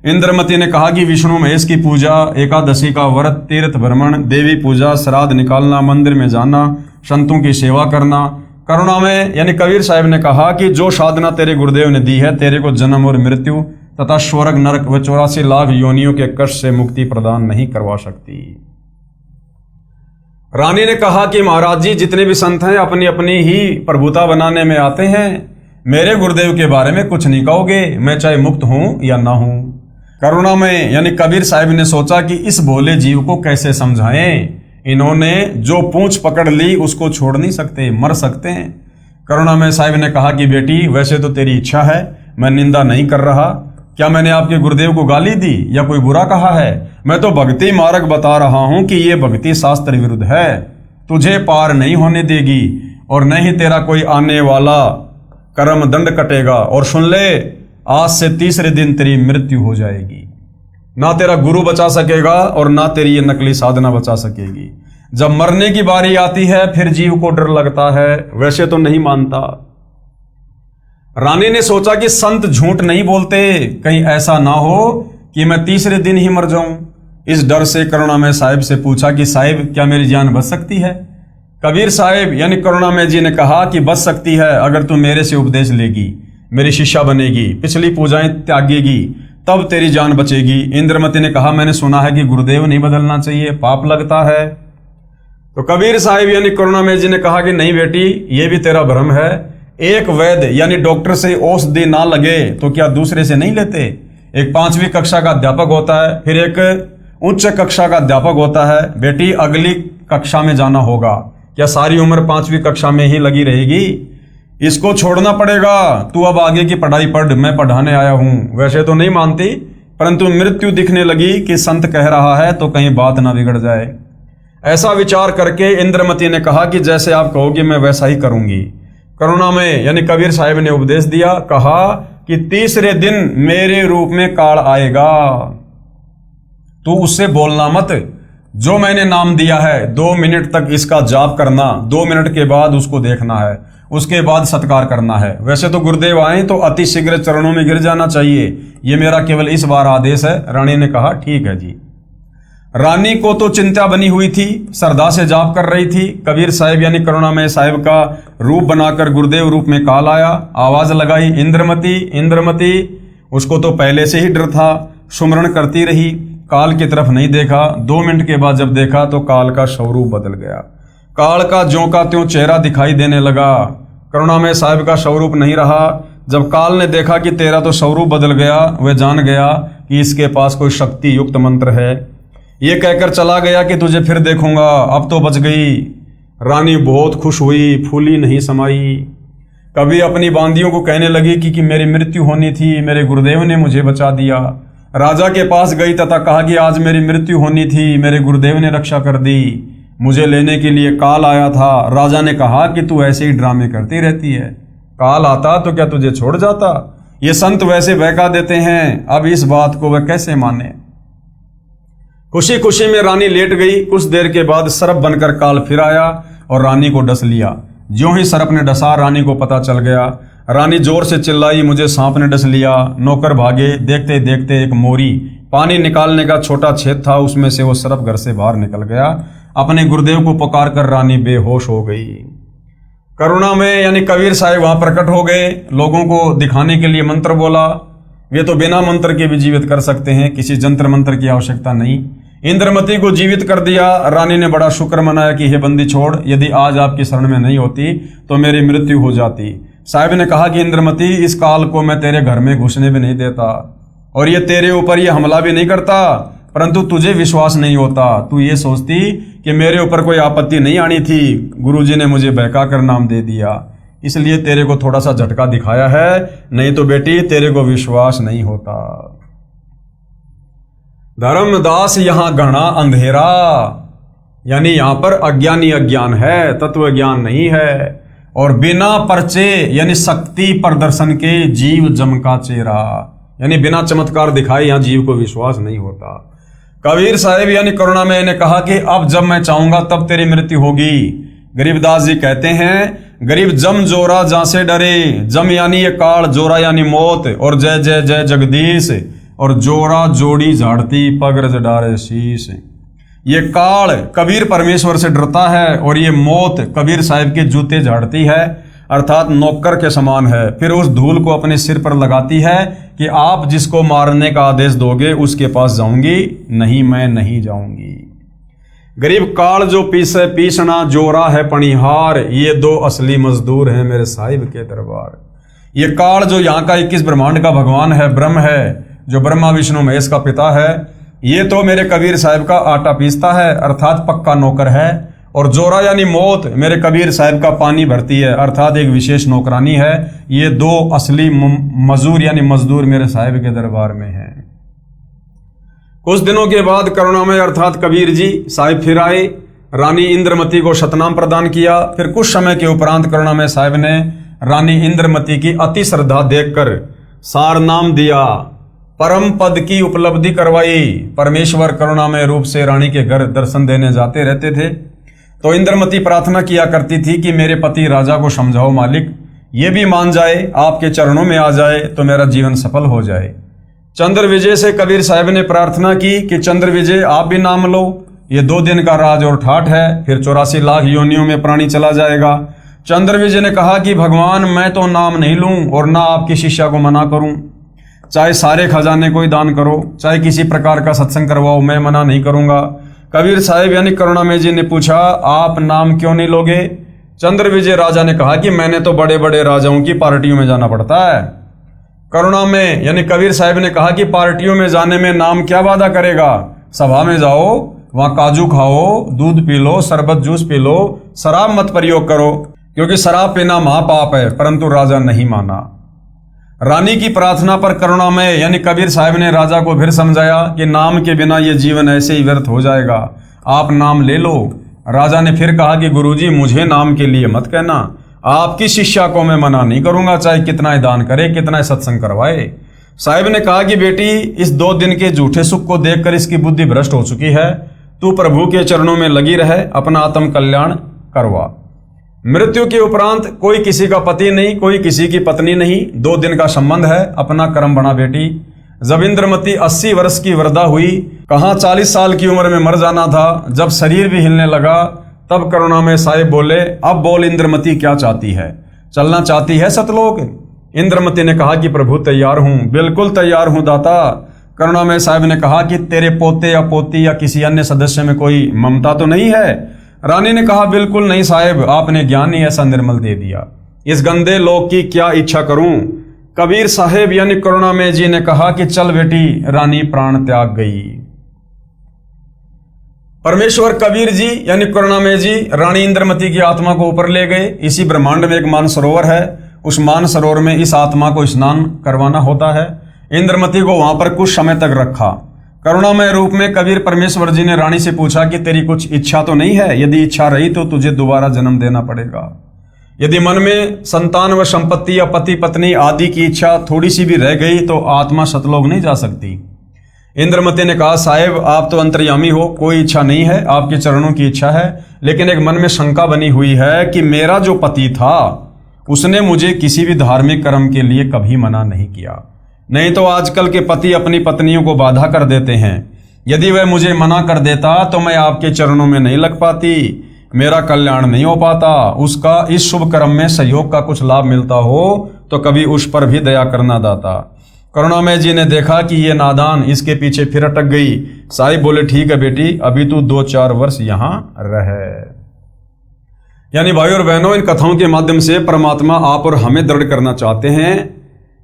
इंद्रमती ने कहा कि विष्णु महेश की पूजा, एकादशी का व्रत, तीर्थ भ्रमण, देवी पूजा, श्राद्ध निकालना, मंदिर में जाना, संतों की सेवा करना, करुणा में यानी कबीर साहब ने कहा कि जो साधना तेरे गुरुदेव ने दी है, तेरे को जन्म और मृत्यु तथा स्वर्ग नरक व 84 लाख योनियों के कष्ट से मुक्ति प्रदान नहीं करवा सकती। रानी ने कहा कि महाराज जी, जितने भी संत हैं अपनी अपनी ही प्रभुता बनाने में आते हैं, मेरे गुरुदेव के बारे में कुछ नहीं कहोगे, मैं चाहे मुक्त हूं या ना हूं। करुणा में यानी कबीर साहब ने सोचा कि इस भोले जीव को कैसे समझाएं। इन्होंने जो पूंछ पकड़ ली उसको छोड़ नहीं सकते, मर सकते हैं। करुणा में साहब ने कहा कि बेटी, वैसे तो तेरी इच्छा है, मैं निंदा नहीं कर रहा। क्या मैंने आपके गुरुदेव को गाली दी या कोई बुरा कहा है? मैं तो भक्ति मार्ग बता रहा हूं कि ये भक्ति शास्त्र विरुद्ध है, तुझे पार नहीं होने देगी और न ही तेरा कोई आने वाला कर्म दंड कटेगा। और सुन ले, आज से तीसरे दिन तेरी मृत्यु हो जाएगी। ना तेरा गुरु बचा सकेगा और ना तेरी ये नकली साधना बचा सकेगी। जब मरने की बारी आती है फिर जीव को डर लगता है, वैसे तो नहीं मानता। रानी ने सोचा कि संत झूठ नहीं बोलते, कहीं ऐसा ना हो कि मैं तीसरे दिन ही मर जाऊं। इस डर से करुणा में साहिब से पूछा कि साहिब, क्या मेरी जान बच सकती है? कबीर साहिब यानी करुणा में जी ने कहा कि बच सकती है, अगर तू मेरे से उपदेश लेगी, मेरी शिष्या बनेगी, पिछली पूजाएं त्यागेगी, तब तेरी जान बचेगी। इंद्रमती ने कहा, मैंने सुना है कि गुरुदेव नहीं बदलना चाहिए, पाप लगता है। तो कबीर साहिब यानी करुणा में जी ने कहा कि नहीं बेटी, ये भी तेरा भ्रम है। एक वैद्य यानी डॉक्टर से औषधि ना लगे तो क्या दूसरे से नहीं लेते? एक 5वीं कक्षा का अध्यापक होता है, फिर एक उच्च कक्षा का अध्यापक होता है। बेटी, अगली कक्षा में जाना होगा। क्या सारी उम्र 5वीं कक्षा में ही लगी रहेगी? इसको छोड़ना पड़ेगा। तू अब आगे की पढ़ाई पढ़, मैं पढ़ाने आया हूं। वैसे तो नहीं मानती, परंतु मृत्यु दिखने लगी कि संत कह रहा है तो कहीं बात ना बिगड़ जाए। ऐसा विचार करके इंद्रमती ने कहा कि जैसे आप कहोगे मैं वैसा ही करूंगी। करुणा में यानी कबीर साहिब ने उपदेश दिया, कहा कि तीसरे दिन मेरे रूप में काल आएगा, तू उससे बोलना मत। जो मैंने नाम दिया है 2 मिनट तक इसका जाप करना, 2 मिनट के बाद उसको देखना है, उसके बाद सत्कार करना है। वैसे तो गुरुदेव आए तो अति शीघ्र चरणों में गिर जाना चाहिए, ये मेरा केवल इस बार आदेश है। रानी ने कहा ठीक है जी। रानी को तो चिंता बनी हुई थी, श्रद्धा से जाप कर रही थी। कबीर साहिब यानी करुणामय साहिब का रूप बनाकर गुरुदेव रूप में काल आया, आवाज लगाई, इंद्रमती इंद्रमती। उसको तो पहले से ही डर था, सुमरण करती रही, काल की तरफ नहीं देखा। 2 मिनट के बाद जब देखा तो काल का स्वरूप बदल गया। काल का ज्यों का त्यों चेहरा दिखाई देने लगा। करुणामय साहिब का स्वरूप नहीं रहा। जब काल ने देखा कि तेरा तो स्वरूप बदल गया, वह जान गया कि इसके पास कोई शक्ति युक्त मंत्र है। ये कहकर चला गया कि तुझे फिर देखूंगा, अब तो बच गई। रानी बहुत खुश हुई, फूली नहीं समाई। कभी अपनी बांदियों को कहने लगी कि मेरी मृत्यु होनी थी, मेरे गुरुदेव ने मुझे बचा दिया। राजा के पास गई तथा कहा कि आज मेरी मृत्यु होनी थी, मेरे गुरुदेव ने रक्षा कर दी, मुझे लेने के लिए काल आया था। राजा ने कहा कि तू ऐसे ही ड्रामे करती रहती है, काल आता तो क्या तुझे छोड़ जाता? ये संत वैसे बहका देते हैं, अब इस बात को वह कैसे माने? खुशी खुशी में रानी लेट गई। कुछ देर के बाद सर्प बनकर काल फिर आया और रानी को डस लिया। ज्यों ही सर्प ने डसा, रानी को पता चल गया। रानी जोर से चिल्लाई, मुझे सांप ने डस लिया। नौकर भागे। देखते देखते एक मोरी पानी निकालने का छोटा छेद था, उसमें से वो सर्प घर से बाहर निकल गया। अपने गुरुदेव को पुकार कर रानी बेहोश हो गई। करुणा में यानी कबीर साहिब वहां प्रकट हो गए। लोगों को दिखाने के लिए मंत्र बोला। वे तो बिना मंत्र के भी जीवित कर सकते हैं, किसी जंत्र मंत्र की आवश्यकता नहीं। इंद्रमती को जीवित कर दिया। रानी ने बड़ा शुक्र मनाया कि हे बंदी छोड़, यदि आज आपकी शरण में नहीं होती तो मेरी मृत्यु हो जाती। साहिब ने कहा कि इंद्रमती, इस काल को मैं तेरे घर में घुसने भी नहीं देता और ये तेरे ऊपर ये हमला भी नहीं करता, परंतु तुझे विश्वास नहीं होता। तू ये सोचती कि मेरे ऊपर कोई आपत्ति नहीं आनी थी, गुरुजी ने मुझे बहका कर नाम दे दिया, इसलिए तेरे को थोड़ा सा झटका दिखाया है, नहीं तो बेटी तेरे को विश्वास नहीं होता। धर्मदास यहां घना अंधेरा, यानी यहां पर अज्ञानी अज्ञान है, तत्व ज्ञान नहीं है। और बिना परचे यानी शक्ति प्रदर्शन के जीव जम का चेहरा, यानी बिना चमत्कार दिखाए यहां जीव को विश्वास नहीं होता। कबीर साहिब यानी करुणा में ने कहा कि अब जब मैं चाहूंगा तब तेरी मृत्यु होगी। गरीबदास जी कहते हैं, गरीब जम जोरा जहां से डरे। जम यानी ये काल, जोरा यानी मौत, और जय जय जय जगदीश, और जोरा जोड़ी झाड़ती पगरज डारे शीश। ये काल कबीर परमेश्वर से डरता है और ये मौत कबीर साहिब के जूते झाड़ती है, अर्थात नौकर के समान है। फिर उस धूल को अपने सिर पर लगाती है कि आप जिसको मारने का आदेश दोगे उसके पास जाऊंगी नहीं, मैं नहीं जाऊंगी। गरीब काल जो पीसे पीसना, जोरा है पनिहार, ये दो असली मजदूर हैं मेरे साहिब के दरबार। ये काल जो यहाँ का 21 ब्रह्मांड का भगवान है, ब्रह्म है, जो ब्रह्मा विष्णु महेश का पिता है, ये तो मेरे कबीर साहिब का आटा पीसता है, अर्थात पक्का नौकर है। और जोरा यानी मौत मेरे कबीर साहिब का पानी भरती है, अर्थात एक विशेष नौकरानी है। ये दो असली मजदूर यानी मजदूर मेरे साहिब के दरबार में हैं। कुछ दिनों के बाद करुणामय अर्थात कबीर जी साहिब फिर आए, रानी इंद्रमती को शतनाम प्रदान किया। फिर कुछ समय के उपरांत करुणामय साहिब ने रानी इंद्रमती की अति श्रद्धा देखकर सार नाम दिया, परम पद की उपलब्धि करवाई। परमेश्वर करुणामय रूप से रानी के घर दर्शन देने जाते रहते थे, तो इंद्रमती प्रार्थना किया करती थी कि मेरे पति राजा को समझाओ मालिक, ये भी मान जाए, आपके चरणों में आ जाए तो मेरा जीवन सफल हो जाए। चंद्र विजय से कबीर साहिब ने प्रार्थना की कि चंद्र विजय आप भी नाम लो, ये 2 दिन का राज और ठाठ है, फिर 84 लाख योनियों में प्राणी चला जाएगा। चंद्र विजय ने कहा कि भगवान मैं तो नाम नहीं लूं और ना आपकी शिष्या को मना करूं, चाहे सारे खजाने को ही दान करो, चाहे किसी प्रकार का सत्संग करवाओ, मैं मना नहीं करूंगा। कबीर साहिब यानी करुणामय जी ने पूछा आप नाम क्यों नहीं लोगे? चंद्र विजय राजा ने कहा कि मैंने तो बड़े बड़े राजाओं की पार्टियों में जाना पड़ता है। करुणामय यानी कबीर साहिब ने कहा कि पार्टियों में जाने में नाम क्या वादा करेगा, सभा में जाओ, वहां काजू खाओ, दूध पी लो, शरबत जूस पी लो, शराब मत प्रयोग करो, क्योंकि शराब पीना महापाप है। परंतु राजा नहीं माना। रानी की प्रार्थना पर करुणामय यानी कबीर साहिब ने राजा को फिर समझाया कि नाम के बिना ये जीवन ऐसे ही व्यर्थ हो जाएगा, आप नाम ले लो। राजा ने फिर कहा कि गुरुजी मुझे नाम के लिए मत कहना, आपकी शिष्या को मैं मना नहीं करूंगा, चाहे कितना ही दान करे, कितना ही सत्संग करवाए। साहिब ने कहा कि बेटी इस 2 दिन के झूठे सुख को देखकर इसकी बुद्धि भ्रष्ट हो चुकी है, तू प्रभु के चरणों में लगी रहे, अपना आत्म कल्याण करवा। मृत्यु के उपरांत कोई किसी का पति नहीं, कोई किसी की पत्नी नहीं, 2 दिन का संबंध है, अपना कर्म बना बेटी। जब इंद्रमती 80 वर्ष की वृद्धा हुई, कहाँ 40 साल की उम्र में मर जाना था, जब शरीर भी हिलने लगा, तब करुणामय साहिब बोले अब बोल इंद्रमती क्या चाहती है, चलना चाहती है सतलोक? इंद्रमती ने कहा कि प्रभु तैयार हूं, बिल्कुल तैयार हूं दाता। करुणामय साहिब ने कहा कि तेरे पोते या पोती या किसी अन्य सदस्य में कोई ममता तो नहीं है? रानी ने कहा बिल्कुल नहीं साहिब, आपने ज्ञान ही ऐसा निर्मल दे दिया, इस गंदे लोक की क्या इच्छा करूं? कबीर साहिब यानी करुणामय जी ने कहा कि चल बेटी। रानी प्राण त्याग गई। परमेश्वर कबीर जी यानी करुणामय जी रानी इंद्रमती की आत्मा को ऊपर ले गए। इसी ब्रह्मांड में एक मानसरोवर है, उस मानसरोवर में इस आत्मा को स्नान करवाना होता है। इंद्रमती को वहां पर कुछ समय तक रखा। करुणामय रूप में कबीर परमेश्वर जी ने रानी से पूछा कि तेरी कुछ इच्छा तो नहीं है? यदि इच्छा रही तो तुझे दोबारा जन्म देना पड़ेगा। यदि मन में संतान व संपत्ति या पति पत्नी आदि की इच्छा थोड़ी सी भी रह गई तो आत्मा सतलोक नहीं जा सकती। इंद्रमती ने कहा साहिब आप तो अंतर्यामी हो, कोई इच्छा नहीं है, आपके चरणों की इच्छा है, लेकिन एक मन में शंका बनी हुई है कि मेरा जो पति था उसने मुझे किसी भी धार्मिक कर्म के लिए कभी मना नहीं किया। नहीं तो आजकल के पति अपनी पत्नियों को बाधा कर देते हैं, यदि वह मुझे मना कर देता तो मैं आपके चरणों में नहीं लग पाती, मेरा कल्याण नहीं हो पाता। उसका इस शुभ कर्म में सहयोग का कुछ लाभ मिलता हो तो कभी उस पर भी दया करना दाता। करुणामय जी ने देखा कि ये नादान इसके पीछे फिर अटक गई। साहिब बोले ठीक है बेटी, अभी तू 2-4 वर्ष यहां रहे। यानी भाई और बहनों, इन कथाओं के माध्यम से परमात्मा आप और हमें दृढ़ करना चाहते हैं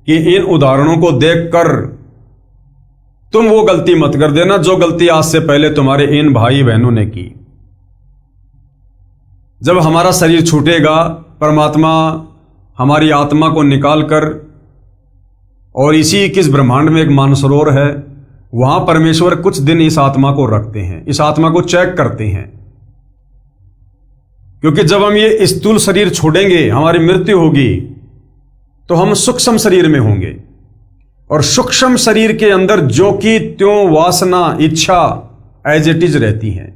कि इन उदाहरणों को देखकर तुम वो गलती मत कर देना जो गलती आज से पहले तुम्हारे इन भाई बहनों ने की। जब हमारा शरीर छूटेगा, परमात्मा हमारी आत्मा को निकालकर, और इसी किस ब्रह्मांड में एक मानसरोवर है, वहां परमेश्वर कुछ दिन इस आत्मा को रखते हैं, इस आत्मा को चेक करते हैं। क्योंकि जब हम ये स्थूल शरीर छोड़ेंगे, हमारी मृत्यु होगी, तो हम सूक्ष्म शरीर में होंगे, और सूक्ष्म शरीर के अंदर जो कि त्यों वासना इच्छा एज इट इज रहती हैं।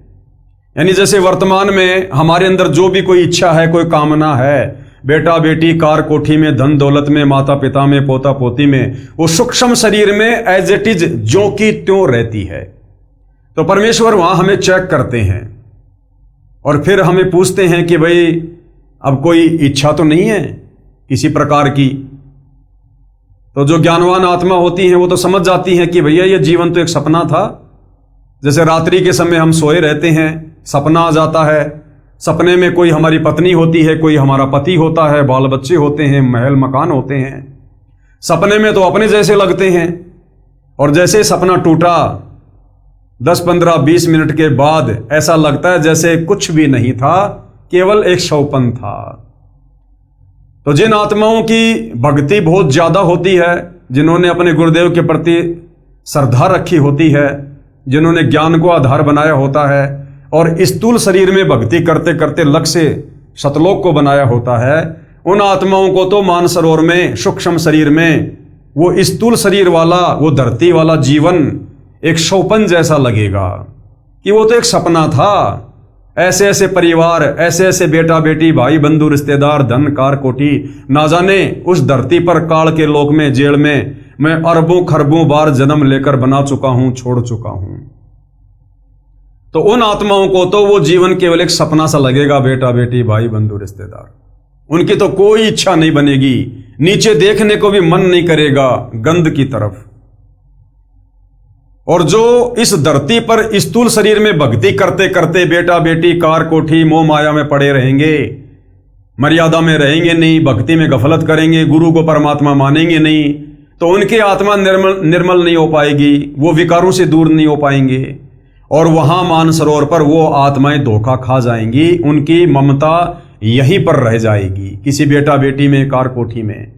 यानी जैसे वर्तमान में हमारे अंदर जो भी कोई इच्छा है, कोई कामना है, बेटा बेटी, कार कोठी में, धन दौलत में, माता पिता में, पोता पोती में, वो सूक्ष्म शरीर में एज इट इज जो कि त्यों रहती है। तो परमेश्वर वहां हमें चेक करते हैं और फिर हमें पूछते हैं कि भाई अब कोई इच्छा तो नहीं है किसी प्रकार की। तो जो ज्ञानवान आत्मा होती हैं वो तो समझ जाती हैं कि भैया ये जीवन तो एक सपना था। जैसे रात्रि के समय हम सोए रहते हैं, सपना आ जाता है, सपने में कोई हमारी पत्नी होती है, कोई हमारा पति होता है, बाल बच्चे होते हैं, महल मकान होते हैं। सपने में तो अपने जैसे लगते हैं और जैसे सपना टूटा 10, 15, 20 मिनट के बाद ऐसा लगता है जैसे कुछ भी नहीं था, केवल एक शौपन था। तो जिन आत्माओं की भक्ति बहुत ज्यादा होती है, जिन्होंने अपने गुरुदेव के प्रति श्रद्धा रखी होती है, जिन्होंने ज्ञान को आधार बनाया होता है और स्थूल शरीर में भक्ति करते करते लक्ष्य सतलोक को बनाया होता है, उन आत्माओं को तो मानसरोवर में सूक्ष्म शरीर में वो स्थूल शरीर वाला, वो धरती वाला जीवन एक शौपन जैसा लगेगा कि वो तो एक सपना था। ऐसे ऐसे परिवार, ऐसे ऐसे बेटा बेटी, भाई बंधु, रिश्तेदार, धन कार कोठी, ना जाने उस धरती पर काल के लोक में, जेल में मैं अरबों खरबों बार जन्म लेकर बना चुका हूं, छोड़ चुका हूं। तो उन आत्माओं को तो वो जीवन केवल एक सपना सा लगेगा, बेटा बेटी, भाई बंधु, रिश्तेदार। उनकी तो कोई इच्छा नहीं बनेगी, नीचे देखने को भी मन नहीं करेगा गंध की तरफ। और जो इस धरती पर स्थूल शरीर में भक्ति करते करते बेटा बेटी, कार कोठी, मोह माया में पड़े रहेंगे, मर्यादा में रहेंगे नहीं, भक्ति में गफलत करेंगे, गुरु को परमात्मा मानेंगे नहीं, तो उनकी आत्मा निर्मल नहीं हो पाएगी, वो विकारों से दूर नहीं हो पाएंगे और वहां मानसरोवर पर वो आत्माएं धोखा खा जाएंगी। उनकी ममता यहीं पर रह जाएगी, किसी बेटा बेटी में, कार कोठी में।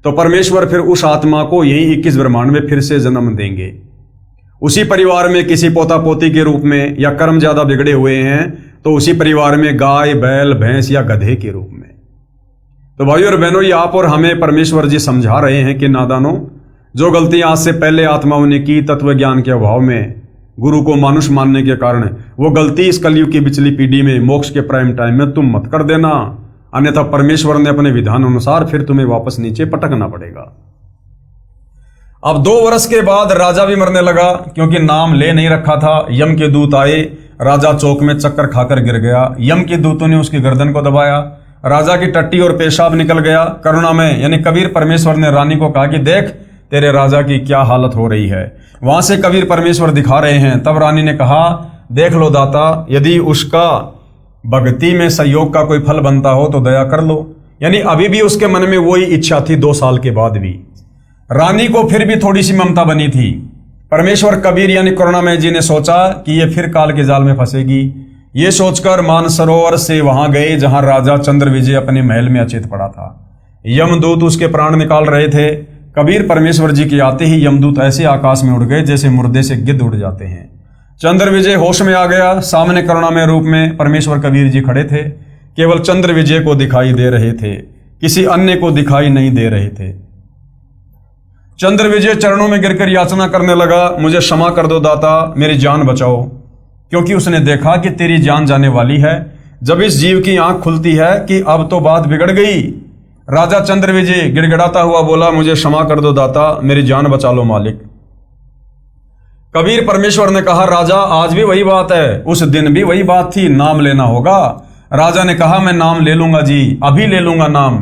तो परमेश्वर फिर उस आत्मा को यही 21 ब्रह्मांड में फिर से जन्म देंगे, उसी परिवार में किसी पोता पोती के रूप में, या कर्म ज्यादा बिगड़े हुए हैं तो उसी परिवार में गाय, बैल, भैंस या गधे के रूप में। तो भाइयों और बहनों, ये आप और हमें परमेश्वर जी समझा रहे हैं कि नादानों, जो गलतियां आज से पहले आत्माओं ने की तत्व ज्ञान के अभाव में, गुरु को मानुष मानने के कारण, वो गलती इस कलयुग की पिछली पीढ़ी में, मोक्ष के प्राइम टाइम में तुम मत कर देना, अन्यथा परमेश्वर ने अपने विधान अनुसार फिर तुम्हें वापस नीचे पटकना पड़ेगा। अब 2 वर्ष के बाद राजा भी मरने लगा, क्योंकि नाम ले नहीं रखा था। यम के दूत आए, राजा चौक में चक्कर खाकर गिर गया। यम के दूतों ने उसकी गर्दन को दबाया, राजा की टट्टी और पेशाब निकल गया। करुणा में यानी कबीर परमेश्वर ने रानी को कहा कि देख तेरे राजा की क्या हालत हो रही है। वहां से कबीर परमेश्वर दिखा रहे हैं। तब रानी ने कहा, देख लो दाता, यदि उसका भक्ति में सहयोग का कोई फल बनता हो तो दया कर लो। यानी अभी भी उसके मन में वही इच्छा थी 2 साल के बाद भी। रानी को फिर भी थोड़ी सी ममता बनी थी। परमेश्वर कबीर यानी करुणामय जी ने सोचा कि ये फिर काल के जाल में फंसेगी। ये सोचकर मानसरोवर से वहां गए जहां राजा चंद्र विजय अपने महल में अचेत पड़ा था। यमदूत उसके प्राण निकाल रहे थे। कबीर परमेश्वर जी के आते ही यमदूत ऐसे आकाश में उड़ गए जैसे मुर्दे से गिद्ध उड़ जाते हैं। चंद्र विजय होश में आ गया। सामने करुणामय रूप में परमेश्वर कबीर जी खड़े थे। केवल चंद्र विजय को दिखाई दे रहे थे, किसी अन्य को दिखाई नहीं दे रहे थे। चंद्र विजय चरणों में गिरकर याचना करने लगा, मुझे क्षमा कर दो दाता, मेरी जान बचाओ, क्योंकि उसने देखा कि तेरी जान जाने वाली है। जब इस जीव की आंख खुलती है कि अब तो बात बिगड़ गई, राजा चंद्र विजय गिड़गिड़ाता हुआ बोला, मुझे क्षमा कर दो दाता, मेरी जान बचा लो मालिक। कबीर परमेश्वर ने कहा, राजा आज भी वही बात है, उस दिन भी वही बात थी, नाम लेना होगा। राजा ने कहा, मैं नाम ले लूंगा जी, अभी ले लूंगा नाम।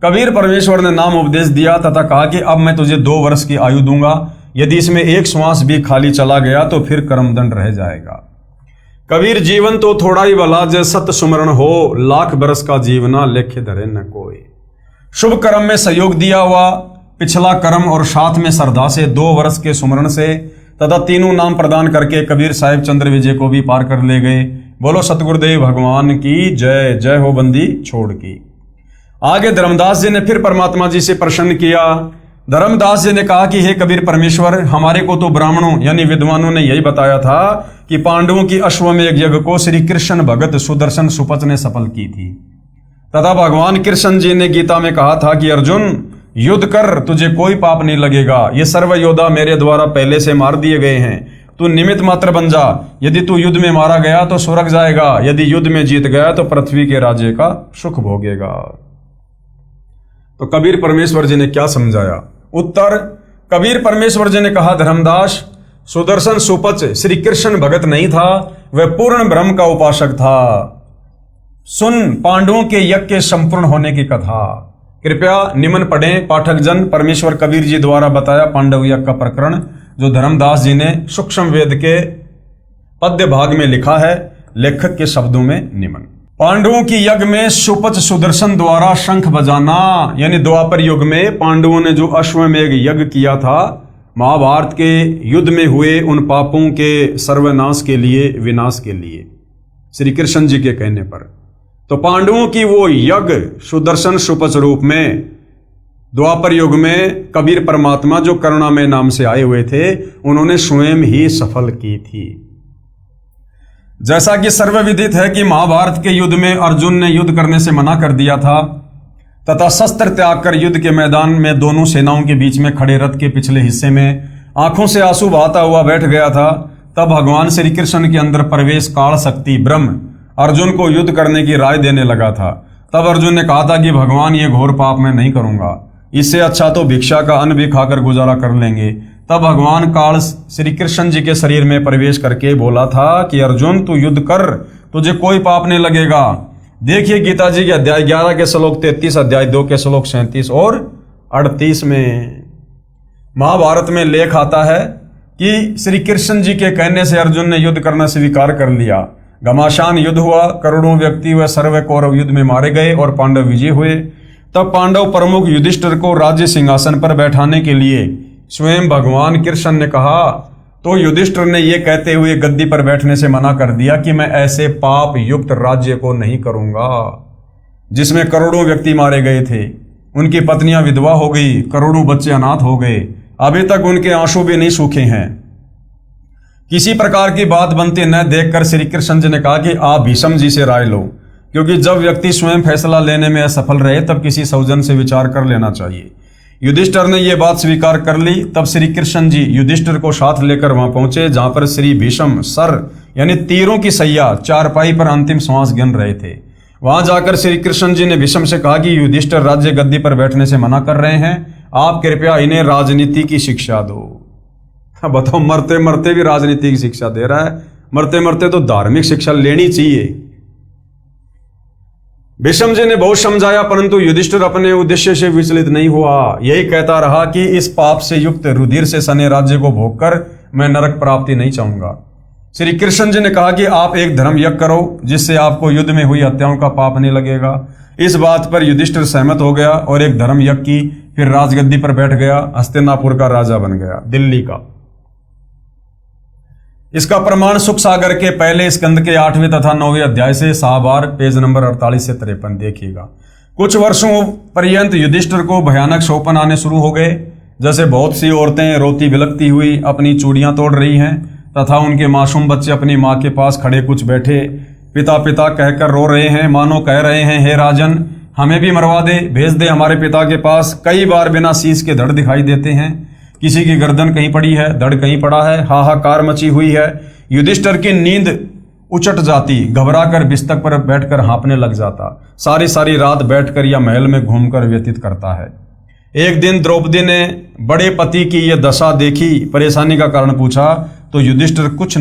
कबीर परमेश्वर ने नाम उपदेश दिया तथा कहा कि अब मैं तुझे 2 वर्ष की आयु दूंगा, यदि इसमें एक श्वास भी खाली चला गया तो फिर कर्मदंड रह जाएगा। कबीर जीवन तो थोड़ा ही भला, जय सत सुमरण हो, लाख बरस का जीवना लेखे धरे न कोई। शुभ कर्म में सहयोग दिया हुआ, पिछला कर्म और साथ में श्रद्धा से 2 वर्ष के सुमरण से तथा 3 नाम प्रदान करके कबीर साहिब चंद्र विजय को भी पार कर ले गए। बोलो सतगुरुदेव भगवान की जय। जय हो बंदी छोड़ की। आगे धर्मदास जी ने फिर परमात्मा जी से प्रश्न किया। धर्मदास जी ने कहा कि हे कबीर परमेश्वर, हमारे को तो ब्राह्मणों यानी विद्वानों ने यही बताया था कि पांडवों की अश्वमेध यज्ञ को श्री कृष्ण भगत सुदर्शन सुपच ने सफल की थी, तथा भगवान कृष्ण जी ने गीता में कहा था कि अर्जुन युद्ध कर, तुझे कोई पाप नहीं लगेगा। ये सर्व योद्धा मेरे द्वारा पहले से मार दिए गए हैं, तू निमित्त मात्र बन जा। यदि तू युद्ध में मारा गया तो स्वर्ग जाएगा, यदि युद्ध में जीत गया तो पृथ्वी के राज्य का सुख भोगेगा। तो कबीर परमेश्वर जी ने क्या समझाया? उत्तर, कबीर परमेश्वर जी ने कहा, धर्मदास सुदर्शन सुपच श्री कृष्ण भगत नहीं था, वह पूर्ण ब्रह्म का उपासक था। सुन पांडवों के यज्ञ के संपूर्ण होने की कथा। कृपया निम्न पढ़ें पाठक जन, परमेश्वर कबीर जी द्वारा बताया पांडव यज्ञ का प्रकरण, जो धर्मदास जी ने सूक्ष्म वेद के पद्य भाग में लिखा है। लेखक के शब्दों में निम्न। पांडवों की यज्ञ में सुपच सुदर्शन द्वारा शंख बजाना, यानी द्वापर युग में पांडवों ने जो अश्वमेध यज्ञ किया था, महाभारत के युद्ध में हुए उन पापों के सर्वनाश के लिए, विनाश के लिए, श्री कृष्ण जी के कहने पर। तो पांडवों की वो यज्ञ सुदर्शन सुपच रूप में द्वापर युग में कबीर परमात्मा जो करुणामय नाम से आए हुए थे, उन्होंने स्वयं ही सफल की थी। जैसा कि सर्वविदित है कि महाभारत के युद्ध में अर्जुन ने युद्ध करने से मना कर दिया था तथा शस्त्र त्याग कर युद्ध के मैदान में दोनों सेनाओं के बीच में खड़े रथ के पिछले हिस्से में आंखों से आंसू बहाता हुआ बैठ गया था। तब भगवान श्री कृष्ण के अंदर प्रवेश काल शक्ति ब्रह्म अर्जुन को युद्ध करने की राय देने लगा था। तब अर्जुन ने कहा था कि भगवान, ये घोर पाप मैं नहीं करूंगा, इससे अच्छा तो भिक्षा का अन्न भी खाकर गुजारा कर लेंगे। तब भगवान काल श्री कृष्ण जी के शरीर में प्रवेश करके बोला था कि अर्जुन, तू युद्ध कर, तुझे कोई पाप नहीं लगेगा। देखिए गीता जी के अध्याय 11 के श्लोक 33, अध्याय 2 के श्लोक 37 और 38 में महाभारत में लेख आता है कि श्री कृष्ण जी के कहने से अर्जुन ने युद्ध करना स्वीकार कर लिया। घमासान युद्ध हुआ, करोड़ों व्यक्ति व सर्व कौरव युद्ध में मारे गए और पांडव विजय हुए। तब पांडव प्रमुख युधिष्ठिर को राज्य सिंहासन पर बैठाने के लिए स्वयं भगवान कृष्ण ने कहा, तो युधिष्ठिर ने यह कहते हुए गद्दी पर बैठने से मना कर दिया कि मैं ऐसे पाप युक्त राज्य को नहीं करूंगा जिसमें करोड़ों व्यक्ति मारे गए थे, उनकी पत्नियां विधवा हो गई, करोड़ों बच्चे अनाथ हो गए, अभी तक उनके आंसू भी नहीं सूखे हैं। किसी प्रकार की बात बनते न देखकर श्री कृष्ण जी ने कहा कि आप भीष्म जी से राय लो, क्योंकि जब व्यक्ति स्वयं फैसला लेने में असफल रहे तब किसी सौजन से विचार कर लेना चाहिए। युधिष्ठिर ने यह बात स्वीकार कर ली। तब श्री कृष्ण जी युधिष्ठिर को साथ लेकर वहां पहुंचे जहां पर श्री भीष्म सर यानी तीरों की सैया चारपाई पर अंतिम श्वास गिन रहे थे। वहां जाकर श्री कृष्ण जी ने भीष्म से कहा कि युधिष्ठिर राज्य गद्दी पर बैठने से मना कर रहे हैं, आप कृपया इन्हें राजनीति की शिक्षा दो। बताओ, मरते मरते भी राजनीति की शिक्षा दे रहा है, मरते मरते तो धार्मिक शिक्षा लेनी चाहिए। भीष्म जी ने बहुत समझाया, परंतु युधिष्ठिर अपने उद्देश्य से विचलित नहीं हुआ। यही कहता रहा कि इस पाप से युक्त रुधिर से सने राज्य को भोगकर मैं नरक प्राप्ति नहीं चाहूंगा। श्री कृष्ण जी ने कहा कि आप एक धर्म यज्ञ करो जिससे आपको युद्ध में हुई हत्याओं का पाप नहीं लगेगा। इस बात पर युधिष्ठिर सहमत हो गया और एक धर्म यज्ञ की, फिर राजगद्दी पर बैठ गया, हस्तिनापुर का राजा बन गया, दिल्ली का। इसका प्रमाण सुख सागर के पहले स्कंद के 8वें तथा 9वें अध्याय से साहबार पेज नंबर 48 से 53 देखिएगा। कुछ वर्षों पर्यंत युधिष्ठिर को भयानक शोपन आने शुरू हो गए, जैसे बहुत सी औरतें रोती बिलखती हुई अपनी चूड़ियां तोड़ रही हैं तथा उनके मासूम बच्चे अपनी माँ के पास खड़े कुछ बैठे पिता पिता कहकर रो रहे हैं, मानो कह रहे हैं, हे राजन, हमें भी मरवा दे, भेज दे हमारे पिता के पास। कई बार बिना शीश के धड़ दिखाई देते हैं, किसी की गर्दन कहीं पड़ी है, धड़ कहीं पड़ा है, हाहाकार मची हुई है। युधिष्ठिर की नींद उचट जाती, घबराकर बिस्तर पर बैठकर हाँफने लग जाता, सारी सारी रात बैठकर या महल में घूमकर व्यतीत करता है। एक दिन द्रौपदी ने बड़े पति की यह दशा देखी, परेशानी का कारण पूछा तो युधिष्ठिर कुछ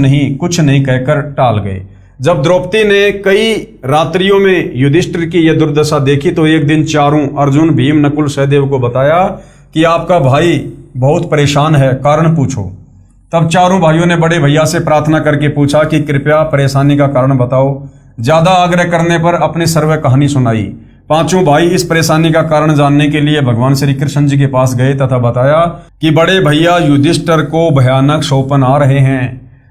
नहीं कहकर टाल गए। जब द्रौपदी ने कई रात्रियों में युधिष्ठिर की यह दुर्दशा देखी तो एक दिन चारों अर्जुन, भीम, नकुल, सहदेव को बताया कि आपका भाई बहुत परेशान है, कारण पूछो। तब चारों भाइयों ने बड़े भैया से प्रार्थना करके पूछा कि कृपया परेशानी का कारण बताओ। ज्यादा आग्रह करने पर अपनी सर्व कहानी सुनाई। पांचों भाई इस परेशानी का कारण जानने के लिए भगवान श्री कृष्ण जी के पास गए तथा बताया कि बड़े भैया युधिष्ठिर को भयानक शोपन आ रहे हैं,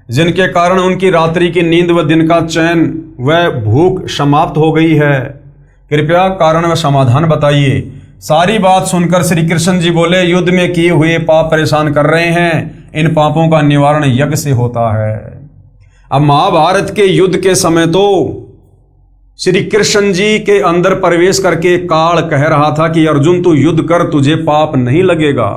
जिनके कारण उनकी रात्रि की नींद व दिन का चैन व भूख समाप्त हो गई है। कृपया कारण व समाधान बताइए। सारी बात सुनकर श्री कृष्ण जी बोले, युद्ध में किए हुए पाप परेशान कर रहे हैं, इन पापों का निवारण यज्ञ से होता है। अब महाभारत के युद्ध के समय तो श्री कृष्ण जी के अंदर प्रवेश करके काल कह रहा था कि अर्जुन तू युद्ध कर, तुझे पाप नहीं लगेगा।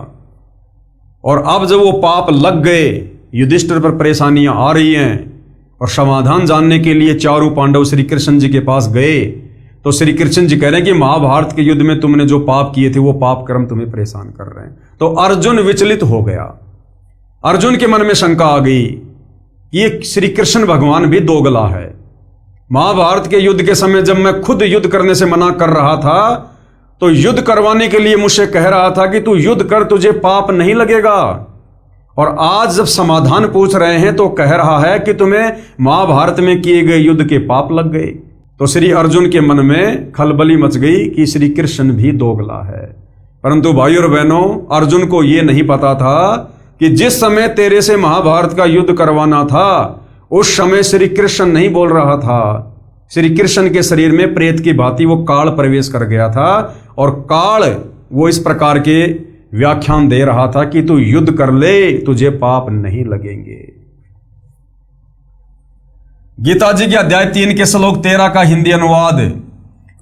और अब जब वो पाप लग गए, युधिष्ठिर पर परेशानियां आ रही हैं और समाधान जानने के लिए चारों पांडव श्री कृष्ण जी के पास गए तो श्री कृष्ण जी कह रहे हैं कि महाभारत के युद्ध में तुमने जो पाप किए थे वो पाप कर्म तुम्हें परेशान कर रहे हैं। तो अर्जुन विचलित हो गया। अर्जुन के मन में शंका आ गई कि ये श्री कृष्ण भगवान भी दोगला है। महाभारत के युद्ध के समय जब मैं खुद युद्ध करने से मना कर रहा था तो युद्ध करवाने के लिए मुझसे कह रहा था कि तू युद्ध कर, तुझे पाप नहीं लगेगा, और आज जब समाधान पूछ रहे हैं तो कह रहा है कि तुम्हें महाभारत में किए गए युद्ध के पाप लग गए। तो श्री अर्जुन के मन में खलबली मच गई कि श्री कृष्ण भी दोगला है। परंतु भाई और बहनों, अर्जुन को यह नहीं पता था कि जिस समय तेरे से महाभारत का युद्ध करवाना था उस समय श्री कृष्ण नहीं बोल रहा था। श्री कृष्ण के शरीर में प्रेत की भांति वो काल प्रवेश कर गया था, और काल वो इस प्रकार के व्याख्यान दे रहा था कि तू युद्ध कर ले, तुझे पाप नहीं लगेंगे। गीता जी के अध्याय 3 के श्लोक 13 का हिंदी अनुवाद।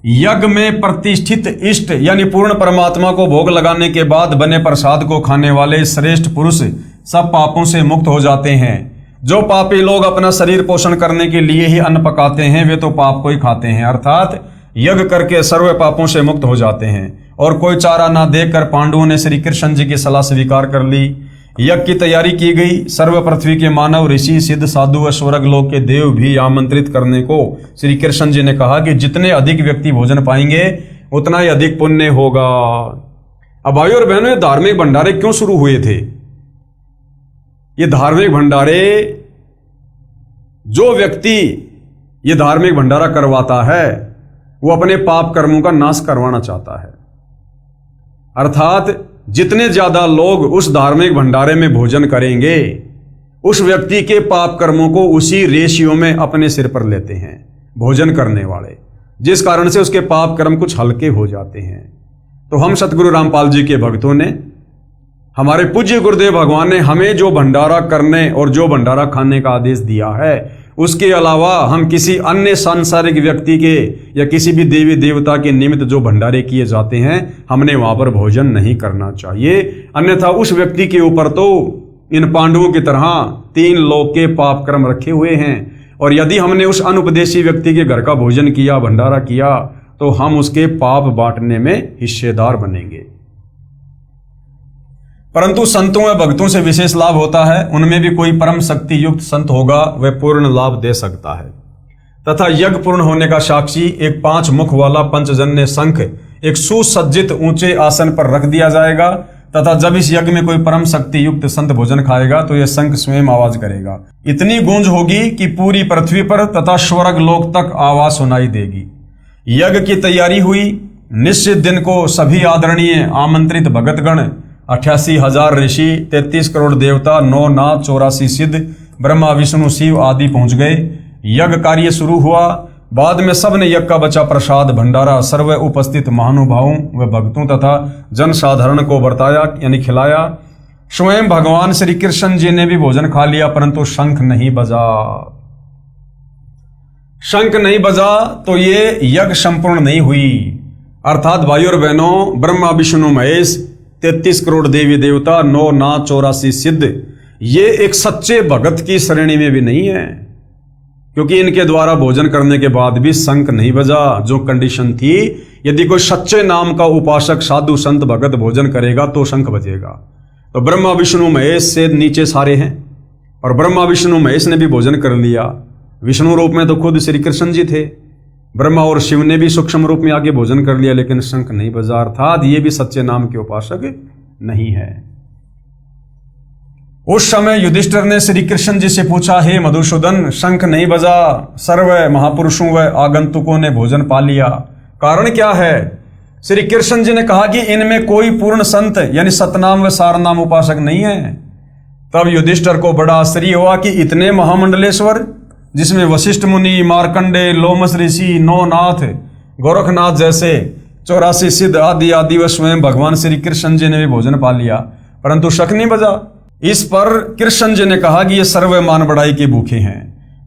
यज्ञ में प्रतिष्ठित इष्ट यानी पूर्ण परमात्मा को भोग लगाने के बाद बने प्रसाद को खाने वाले श्रेष्ठ पुरुष सब पापों से मुक्त हो जाते हैं। जो पापी लोग अपना शरीर पोषण करने के लिए ही अन्न पकाते हैं वे तो पाप को ही खाते हैं, अर्थात यज्ञ करके सर्व पापों से मुक्त हो जाते हैं। और कोई चारा ना देखकर पांडवों ने श्री कृष्ण जी की सलाह स्वीकार कर ली। यज्ञ की तैयारी की गई। सर्व पृथ्वी के मानव, ऋषि, सिद्ध, साधु व स्वर्ग लोक के देव भी आमंत्रित करने को श्री कृष्ण जी ने कहा कि जितने अधिक व्यक्ति भोजन पाएंगे उतना ही अधिक पुण्य होगा। अब भाइयों और बहनों, ये धार्मिक भंडारे क्यों शुरू हुए थे? ये धार्मिक भंडारे, जो व्यक्ति ये धार्मिक भंडारा करवाता है वो अपने पाप कर्मों का नाश करवाना चाहता है। अर्थात जितने ज्यादा लोग उस धार्मिक भंडारे में भोजन करेंगे उस व्यक्ति के पाप कर्मों को उसी रेशियो में अपने सिर पर लेते हैं भोजन करने वाले, जिस कारण से उसके पाप कर्म कुछ हल्के हो जाते हैं। तो हम सतगुरु रामपाल जी के भक्तों ने, हमारे पूज्य गुरुदेव भगवान ने हमें जो भंडारा करने और जो भंडारा खाने का आदेश दिया है, उसके अलावा हम किसी अन्य सांसारिक व्यक्ति के या किसी भी देवी देवता के निमित्त जो भंडारे किए जाते हैं हमने वहां पर भोजन नहीं करना चाहिए। अन्यथा उस व्यक्ति के ऊपर तो इन पांडवों की तरह 3 लोक के पाप कर्म रखे हुए हैं, और यदि हमने उस अनुपदेशी व्यक्ति के घर का भोजन किया, भंडारा किया, तो हम उसके पाप बांटने में हिस्सेदार बनेंगे। परंतु संतों व भक्तों से विशेष लाभ होता है। उनमें भी कोई परम शक्ति युक्त संत होगा, वह पूर्ण लाभ दे सकता है। तथा यज्ञ पूर्ण होने का साक्षी एक 5 मुख वाला पंचजन्य शंख एक सुसज्जित ऊंचे आसन पर रख दिया जाएगा, तथा जब इस यज्ञ में कोई परम शक्ति युक्त संत भोजन खाएगा तो यह शंख स्वयं आवाज करेगा। इतनी गूंज होगी कि पूरी पृथ्वी पर तथा स्वर्ग लोक तक आवाज सुनाई देगी। यज्ञ की तैयारी हुई। निश्चित दिन को सभी आदरणीय आमंत्रित भगतगण, 88,000 ऋषि, 33 करोड़ देवता, 9 नाथ, 84 सिद्ध, ब्रह्मा विष्णु शिव आदि पहुंच गए। यज्ञ कार्य शुरू हुआ। बाद में सबने यज्ञ का बचा प्रसाद भंडारा सर्व उपस्थित महानुभावों व भक्तों तथा जन साधारण को बरताया यानी खिलाया। स्वयं भगवान श्री कृष्ण जी ने भी भोजन खा लिया, परंतु शंख नहीं बजा। शंख नहीं बजा तो ये यज्ञ संपूर्ण नहीं हुई। अर्थात भाइयों और बहनों, ब्रह्मा विष्णु महेश, 33 करोड़ देवी देवता, 9 नाथ, 84 सिद्ध, ये एक सच्चे भगत की श्रेणी में भी नहीं है, क्योंकि इनके द्वारा भोजन करने के बाद भी शंख नहीं बजा। जो कंडीशन थी, यदि कोई सच्चे नाम का उपासक साधु संत भगत भोजन करेगा तो शंख बजेगा। तो ब्रह्मा विष्णु महेश से नीचे सारे हैं, और ब्रह्मा विष्णु महेश ने भी भोजन कर लिया। विष्णु रूप में तो खुद श्री कृष्ण जी थे। ब्रह्मा और शिव ने भी सूक्ष्म रूप में आगे भोजन कर लिया, लेकिन शंख नहीं बजा। अर्थात ये भी सच्चे नाम के उपासक नहीं है। उस समय युधिष्ठिर ने श्री कृष्ण जी से पूछा, हे मधुसूदन, शंख नहीं बजा, सर्व महापुरुषों व आगंतुकों ने भोजन पा लिया, कारण क्या है? श्री कृष्ण जी ने कहा कि इनमें कोई पूर्ण संत यानी सतनाम व सारनाम उपासक नहीं है। तब युधिष्ठिर को बड़ा आश्चर्य हुआ कि इतने महामंडलेश्वर, जिसमें वशिष्ठ मुनि, मार्कंडे, लोमस ऋषि, 9 नाथ, गोरखनाथ जैसे 84 सिद्ध आदि आदि व स्वयं भगवान श्री कृष्ण जी ने भी भोजन पा लिया, परंतु शंख नहीं बजा। इस पर कृष्ण जी ने कहा कि ये सर्व मान बढ़ाई के भूखे हैं।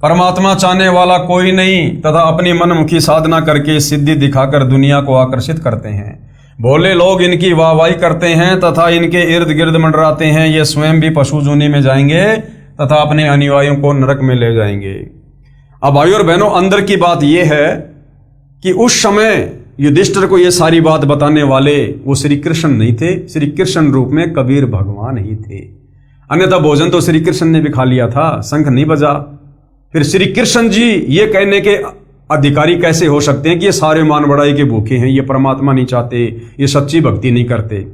परमात्मा चाहने वाला कोई नहीं, तथा अपनी मनमुखी साधना करके सिद्धि दिखाकर दुनिया को आकर्षित करते हैं। भोले लोग इनकी वाहवाही करते हैं तथा इनके इर्द गिर्द मंडराते हैं। ये स्वयं भी पशु जूनी में जाएंगे तथा अपने अनुयायियों को नरक में ले जाएंगे। अब भाइयों और बहनों, अंदर की बात यह है कि उस समय युधिष्ठिर को यह सारी बात बताने वाले वो श्री कृष्ण नहीं थे, श्री कृष्ण रूप में कबीर भगवान ही थे। अन्यथा भोजन तो श्री कृष्ण ने भी खा लिया था, शंख नहीं बजा। फिर श्री कृष्ण जी ये कहने के अधिकारी कैसे हो सकते हैं कि ये सारे मान बढ़ाई के भूखे हैं, ये परमात्मा नहीं चाहते, ये सच्ची भक्ति नहीं करते,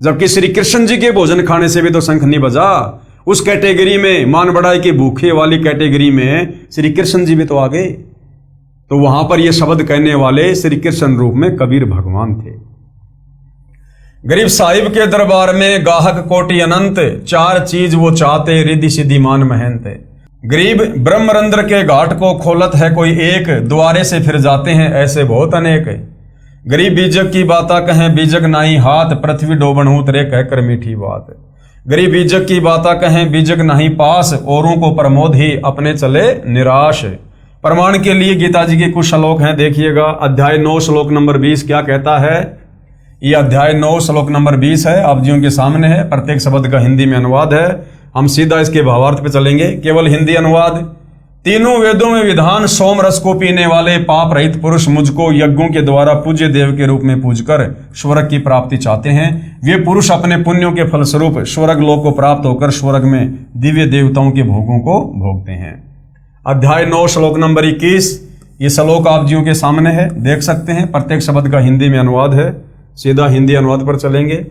जबकि श्री कृष्ण जी के भोजन खाने से भी तो शंख नहीं बजा। उस कैटेगरी में, मान बढ़ाई के भूखे वाली कैटेगरी में श्री कृष्ण जी भी तो आ गए। तो वहां पर ये शब्द कहने वाले श्री कृष्ण रूप में कबीर भगवान थे। गरीब साहिब के दरबार में गाहक कोटि अनंत, चार चीज वो चाहते रिद्धि सिद्धि मान महंत। गरीब ब्रह्मरंध्र के घाट को खोलत है कोई एक, द्वारे से फिर जाते हैं ऐसे बहुत अनेक। गरीब बीजक की बाता कहें बीजक नाही हाथ, पृथ्वी डोबन उतरे कहकर मीठी बात। गरीब बीजक की बाता कहें बीजक नहीं पास, औरों को प्रमोद ही अपने चले निराश। प्रमाण के लिए गीता जी के कुछ श्लोक हैं, देखिएगा। अध्याय 9 श्लोक नंबर 20 क्या कहता है? ये अध्याय 9 श्लोक नंबर 20 है, आप जियों के सामने है। प्रत्येक शब्द का हिंदी में अनुवाद है, हम सीधा इसके भावार्थ पे चलेंगे। केवल हिंदी अनुवाद। तीनों वेदों में विधान, सोम रस को पीने वाले पाप रहित पुरुष मुझको यज्ञों के द्वारा पूज्य देव के रूप में पूजकर स्वर्ग की प्राप्ति चाहते हैं। वे पुरुष अपने पुण्यों के फलस्वरूप स्वर्ग लोक को प्राप्त होकर स्वर्ग में दिव्य देवताओं के भोगों को भोगते हैं। अध्याय 9 श्लोक नंबर 21, ये श्लोक आप जियों के सामने है, देख सकते हैं। प्रत्येक शब्द का हिंदी में अनुवाद है, सीधा हिंदी अनुवाद पर चलेंगे।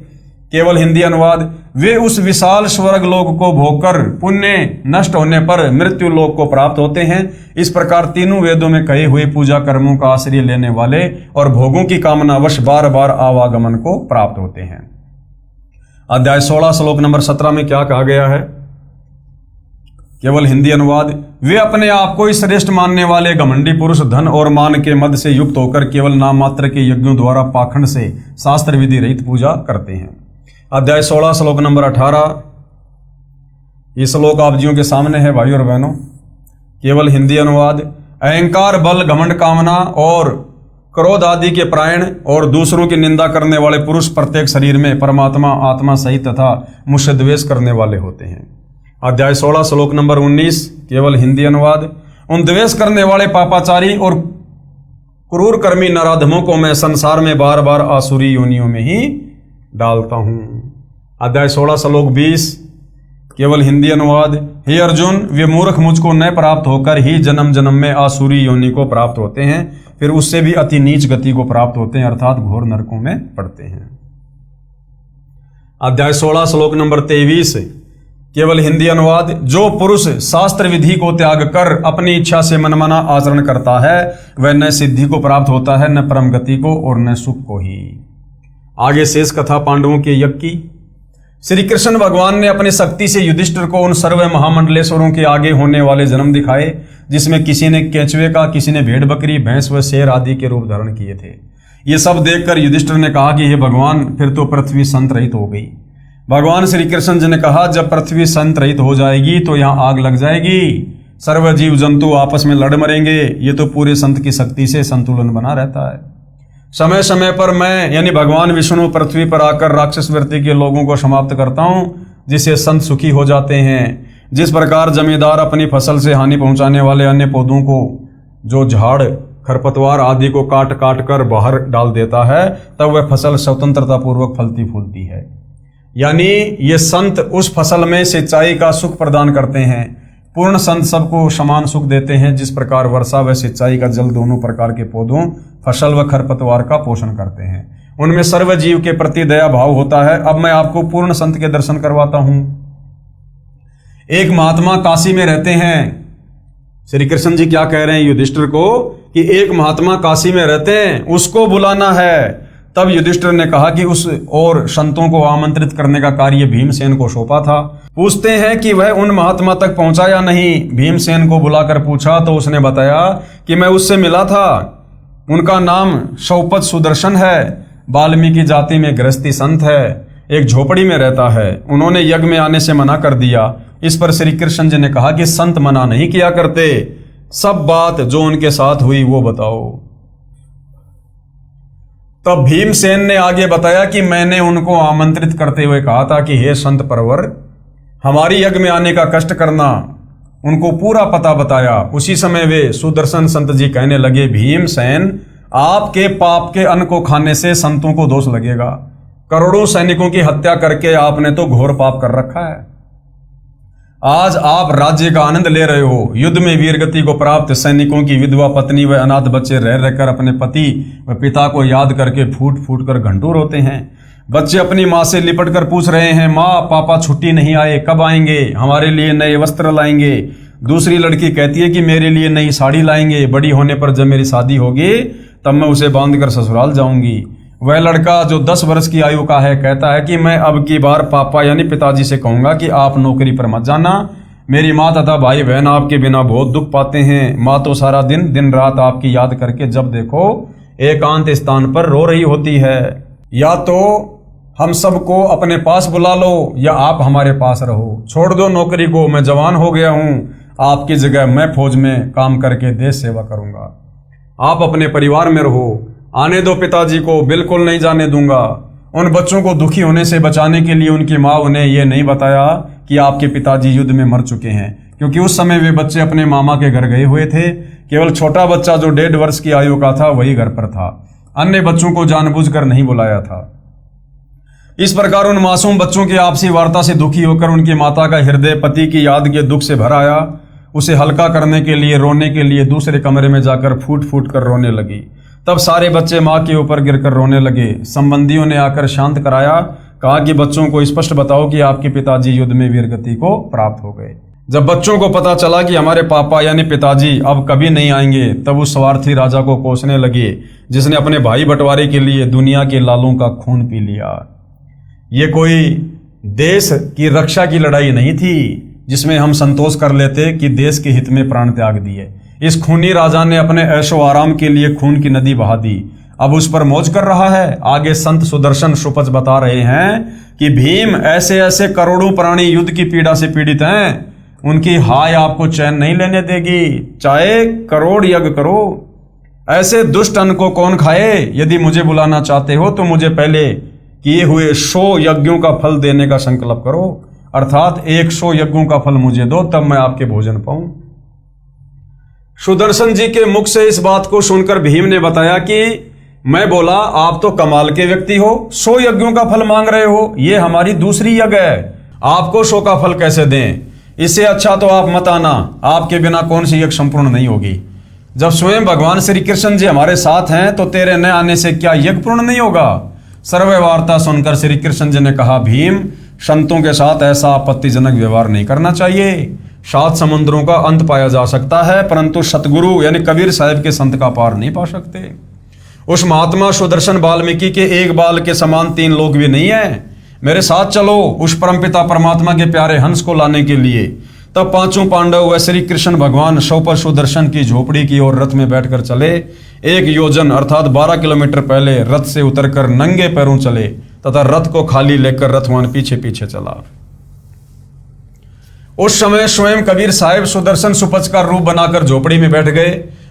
केवल हिंदी अनुवाद। वे उस विशाल स्वर्ग लोक को भोगकर पुण्य नष्ट होने पर मृत्यु लोक को प्राप्त होते हैं। इस प्रकार तीनों वेदों में कहे हुए पूजा कर्मों का आश्रय लेने वाले और भोगों की कामनावश बार बार आवागमन को प्राप्त होते हैं। अध्याय 16 श्लोक नंबर 17 में क्या कहा गया है? केवल हिंदी अनुवाद। वे अपने आप को श्रेष्ठ मानने वाले घमंडी पुरुष धन और मान के मद से युक्त होकर केवल नाम मात्र के यज्ञों द्वारा पाखंड से शास्त्र विधि रहित पूजा करते हैं। अध्याय 16 श्लोक नंबर 18, ये श्लोक आप जियों के सामने है भाइयों और बहनों। केवल हिंदी अनुवाद। अहंकार, बल, घमंड, कामना और क्रोध आदि के प्राण और दूसरों की निंदा करने वाले पुरुष प्रत्येक शरीर में परमात्मा आत्मा सहित तथा मुझसे द्वेष करने वाले होते हैं। अध्याय 16 श्लोक नंबर 19, केवल हिंदी अनुवाद। उन द्वेष करने वाले पापाचारी और क्रूर कर्मी नराधमों को मैं संसार में बार बार आसुरी योनियों में ही डालता हूं। अध्याय 16 श्लोक 20, केवल हिंदी अनुवाद। हे अर्जुन, वे मूर्ख मुझको न प्राप्त होकर ही जन्म जन्म में आसुरी योनि को प्राप्त होते हैं, फिर उससे भी अति नीच गति को प्राप्त होते हैं, अर्थात घोर नरकों में पड़ते हैं। अध्याय 16 श्लोक नंबर 23, केवल हिंदी अनुवाद। जो पुरुष शास्त्र विधि को त्याग कर अपनी इच्छा से मनमाना आचरण करता है, वह न सिद्धि को प्राप्त होता है, न परम गति को और न सुख को ही। आगे शेष कथा पांडवों के यज्ञ की। श्री कृष्ण भगवान ने अपनी शक्ति से युधिष्ठिर को उन सर्व महामंडलेश्वरों के आगे होने वाले जन्म दिखाए, जिसमें किसी ने केंचुए का, किसी ने भेड़ बकरी, भैंस व शेर आदि के रूप धारण किए थे। ये सब देखकर युधिष्ठिर ने कहा कि हे भगवान, फिर तो पृथ्वी संत रहित हो गई। भगवान श्री कृष्ण जी ने कहा, जब पृथ्वी संत रहित हो जाएगी तो यहाँ आग लग जाएगी, सर्व जीव जंतु आपस में लड़ मरेंगे। ये तो पूरे संत की शक्ति से संतुलन बना रहता है। समय समय पर मैं यानी भगवान विष्णु पृथ्वी पर आकर राक्षस वृत्ति के लोगों को समाप्त करता हूं, जिससे संत सुखी हो जाते हैं। जिस प्रकार जमींदार अपनी फसल से हानि पहुंचाने वाले अन्य पौधों को, जो झाड़ खरपतवार आदि को काट काट कर बाहर डाल देता है, तब वह फसल स्वतंत्रता पूर्वक फलती फूलती है। यानी ये संत उस फसल में सिंचाई का सुख प्रदान करते हैं। पूर्ण संत सबको समान सुख देते हैं। जिस प्रकार वर्षा व सिंचाई का जल दोनों प्रकार के पौधों, फसल व खरपतवार का पोषण करते हैं, उनमें सर्व जीव के प्रति दया भाव होता है। अब मैं आपको पूर्ण संत के दर्शन करवाता हूं। एक महात्मा काशी में रहते हैं। श्री कृष्ण जी क्या कह रहे हैं युधिष्ठिर को कि एक महात्मा काशी में रहते हैं, उसको बुलाना है। तब युधिष्ठिर ने कहा कि उस और संतों को आमंत्रित करने का कार्य भीमसेन को सौंपा था। पूछते हैं कि वह उन महात्मा तक पहुंचा या नहीं। भीमसेन को बुलाकर पूछा तो उसने बताया कि मैं उससे मिला था। उनका नाम शौपत सुदर्शन है, वाल्मीकि जाति में गृहस्थी संत है, एक झोपड़ी में रहता है। उन्होंने यज्ञ में आने से मना कर दिया। इस पर श्री कृष्ण जी ने कहा कि संत मना नहीं किया करते, सब बात जो उनके साथ हुई वो बताओ। तब भीमसेन ने आगे बताया कि मैंने उनको आमंत्रित करते हुए कहा था कि हे संत परवर, हमारी यज्ञ में आने का कष्ट करना। उनको पूरा पता बताया। उसी समय वे सुदर्शन संत जी कहने लगे, भीमसेन, आपके पाप के अन्न को खाने से संतों को दोष लगेगा। करोड़ों सैनिकों की हत्या करके आपने तो घोर पाप कर रखा है। आज आप राज्य का आनंद ले रहे हो। युद्ध में वीरगति को प्राप्त सैनिकों की विधवा पत्नी व अनाथ बच्चे रह रहकर अपने पति व पिता को याद करके फूट फूट कर घंटू रोते हैं। बच्चे अपनी माँ से लिपट कर पूछ रहे हैं, माँ पापा छुट्टी नहीं आए, कब आएंगे, हमारे लिए नए वस्त्र लाएंगे। दूसरी लड़की कहती है कि मेरे लिए नई साड़ी लाएंगे, बड़ी होने पर जब मेरी शादी होगी तब मैं उसे बांधकर ससुराल जाऊंगी। वह लड़का जो 10 वर्ष की आयु का है कहता है कि मैं अब की बार पापा यानी पिताजी से कहूंगा कि आप नौकरी पर मत जाना। मेरी माँ तथा भाई बहन आपके बिना बहुत दुख पाते हैं। माँ तो सारा दिन दिन रात आपकी याद करके जब देखो एकांत स्थान पर रो रही होती है। या तो हम सबको अपने पास बुला लो या आप हमारे पास रहो। छोड़ दो नौकरी को, मैं जवान हो गया हूँ। आपकी जगह मैं फौज में काम करके देश सेवा करूंगा। आप अपने परिवार में रहो। आने दो पिताजी को, बिल्कुल नहीं जाने दूंगा। उन बच्चों को दुखी होने से बचाने के लिए उनकी माँ उन्हें यह नहीं बताया कि आपके पिताजी युद्ध में मर चुके हैं, क्योंकि उस समय वे बच्चे अपने मामा के घर गए हुए थे। केवल छोटा बच्चा जो 1.5 वर्ष की आयु का था वही घर पर था। अन्य बच्चों को जानबूझकर नहीं बुलाया था। इस प्रकार उन मासूम बच्चों की आपसी वार्ता से दुखी होकर उनकी माता का हृदय पति की याद के दुख से भर आया। उसे हल्का करने के लिए, रोने के लिए दूसरे कमरे में जाकर फूट फूट कर रोने लगी। तब सारे बच्चे माँ के ऊपर गिरकर रोने लगे। संबंधियों ने आकर शांत कराया, कहा कि बच्चों को स्पष्ट बताओ कि आपके पिताजी युद्ध में वीरगति को प्राप्त हो गए। जब बच्चों को पता चला कि हमारे पापा यानी पिताजी अब कभी नहीं आएंगे, तब उस स्वार्थी राजा को कोसने लगे जिसने अपने भाई बंटवारे के लिए दुनिया के लालों का खून पी लिया। ये कोई देश की रक्षा की लड़ाई नहीं थी जिसमें हम संतोष कर लेते कि देश के हित में प्राण त्याग दिए। इस खूनी राजा ने अपने ऐशो आराम के लिए खून की नदी बहा दी, अब उस पर मौज कर रहा है। आगे संत सुदर्शन सुपच बता रहे हैं कि भीम ऐसे ऐसे करोड़ों प्राणी युद्ध की पीड़ा से पीड़ित हैं, उनकी हाय आपको चैन नहीं लेने देगी, चाहे करोड़ यज्ञ करो। ऐसे दुष्ट अन्न को कौन खाए? यदि मुझे बुलाना चाहते हो तो मुझे पहले किए हुए 100 यज्ञों का फल देने का संकल्प करो, अर्थात 100 यज्ञों का फल मुझे दो, तब मैं आपके भोजन पाऊं। सुदर्शन जी के मुख से इस बात को सुनकर भीम ने बताया कि मैं बोला, आप तो कमाल के व्यक्ति हो, 100 यज्ञों का फल मांग रहे हो, ये हमारी दूसरी यज्ञ है, आपको 100 का फल कैसे दें? इससे अच्छा तो आप मत आना, आपके बिना कौन सी यज्ञ संपूर्ण नहीं होगी। जब स्वयं भगवान श्री कृष्ण जी हमारे साथ हैं तो तेरे न आने से क्या यज्ञ पूर्ण नहीं होगा? सर्व वार्ता सुनकर श्री कृष्ण जी ने कहा, भीम, संतों के साथ ऐसा आपत्तिजनक व्यवहार नहीं करना चाहिए। 7 समुद्रों का अंत पाया जा सकता है, परंतु सतगुरु यानी कबीर साहब के संत का पार नहीं पा सकते। उस महात्मा सुदर्शन वाल्मीकि के एक बाल के समान 3 लोग भी नहीं है। मेरे साथ चलो उस परमपिता परमात्मा के प्यारे हंस को लाने के लिए। तब 5 पांडव व श्री कृष्ण भगवान शव सुदर्शन की झोपड़ी की ओर रथ में बैठकर चले। 1 योजन अर्थात 12 किलोमीटर पहले रथ से उतरकर नंगे पैरों चले तथा रथ को खाली लेकर रथवान पीछे पीछे चला। उस समय स्वयं कबीर साहिब सुदर्शन सुपच का रूप बनाकर झोपड़ी में बैठ गए।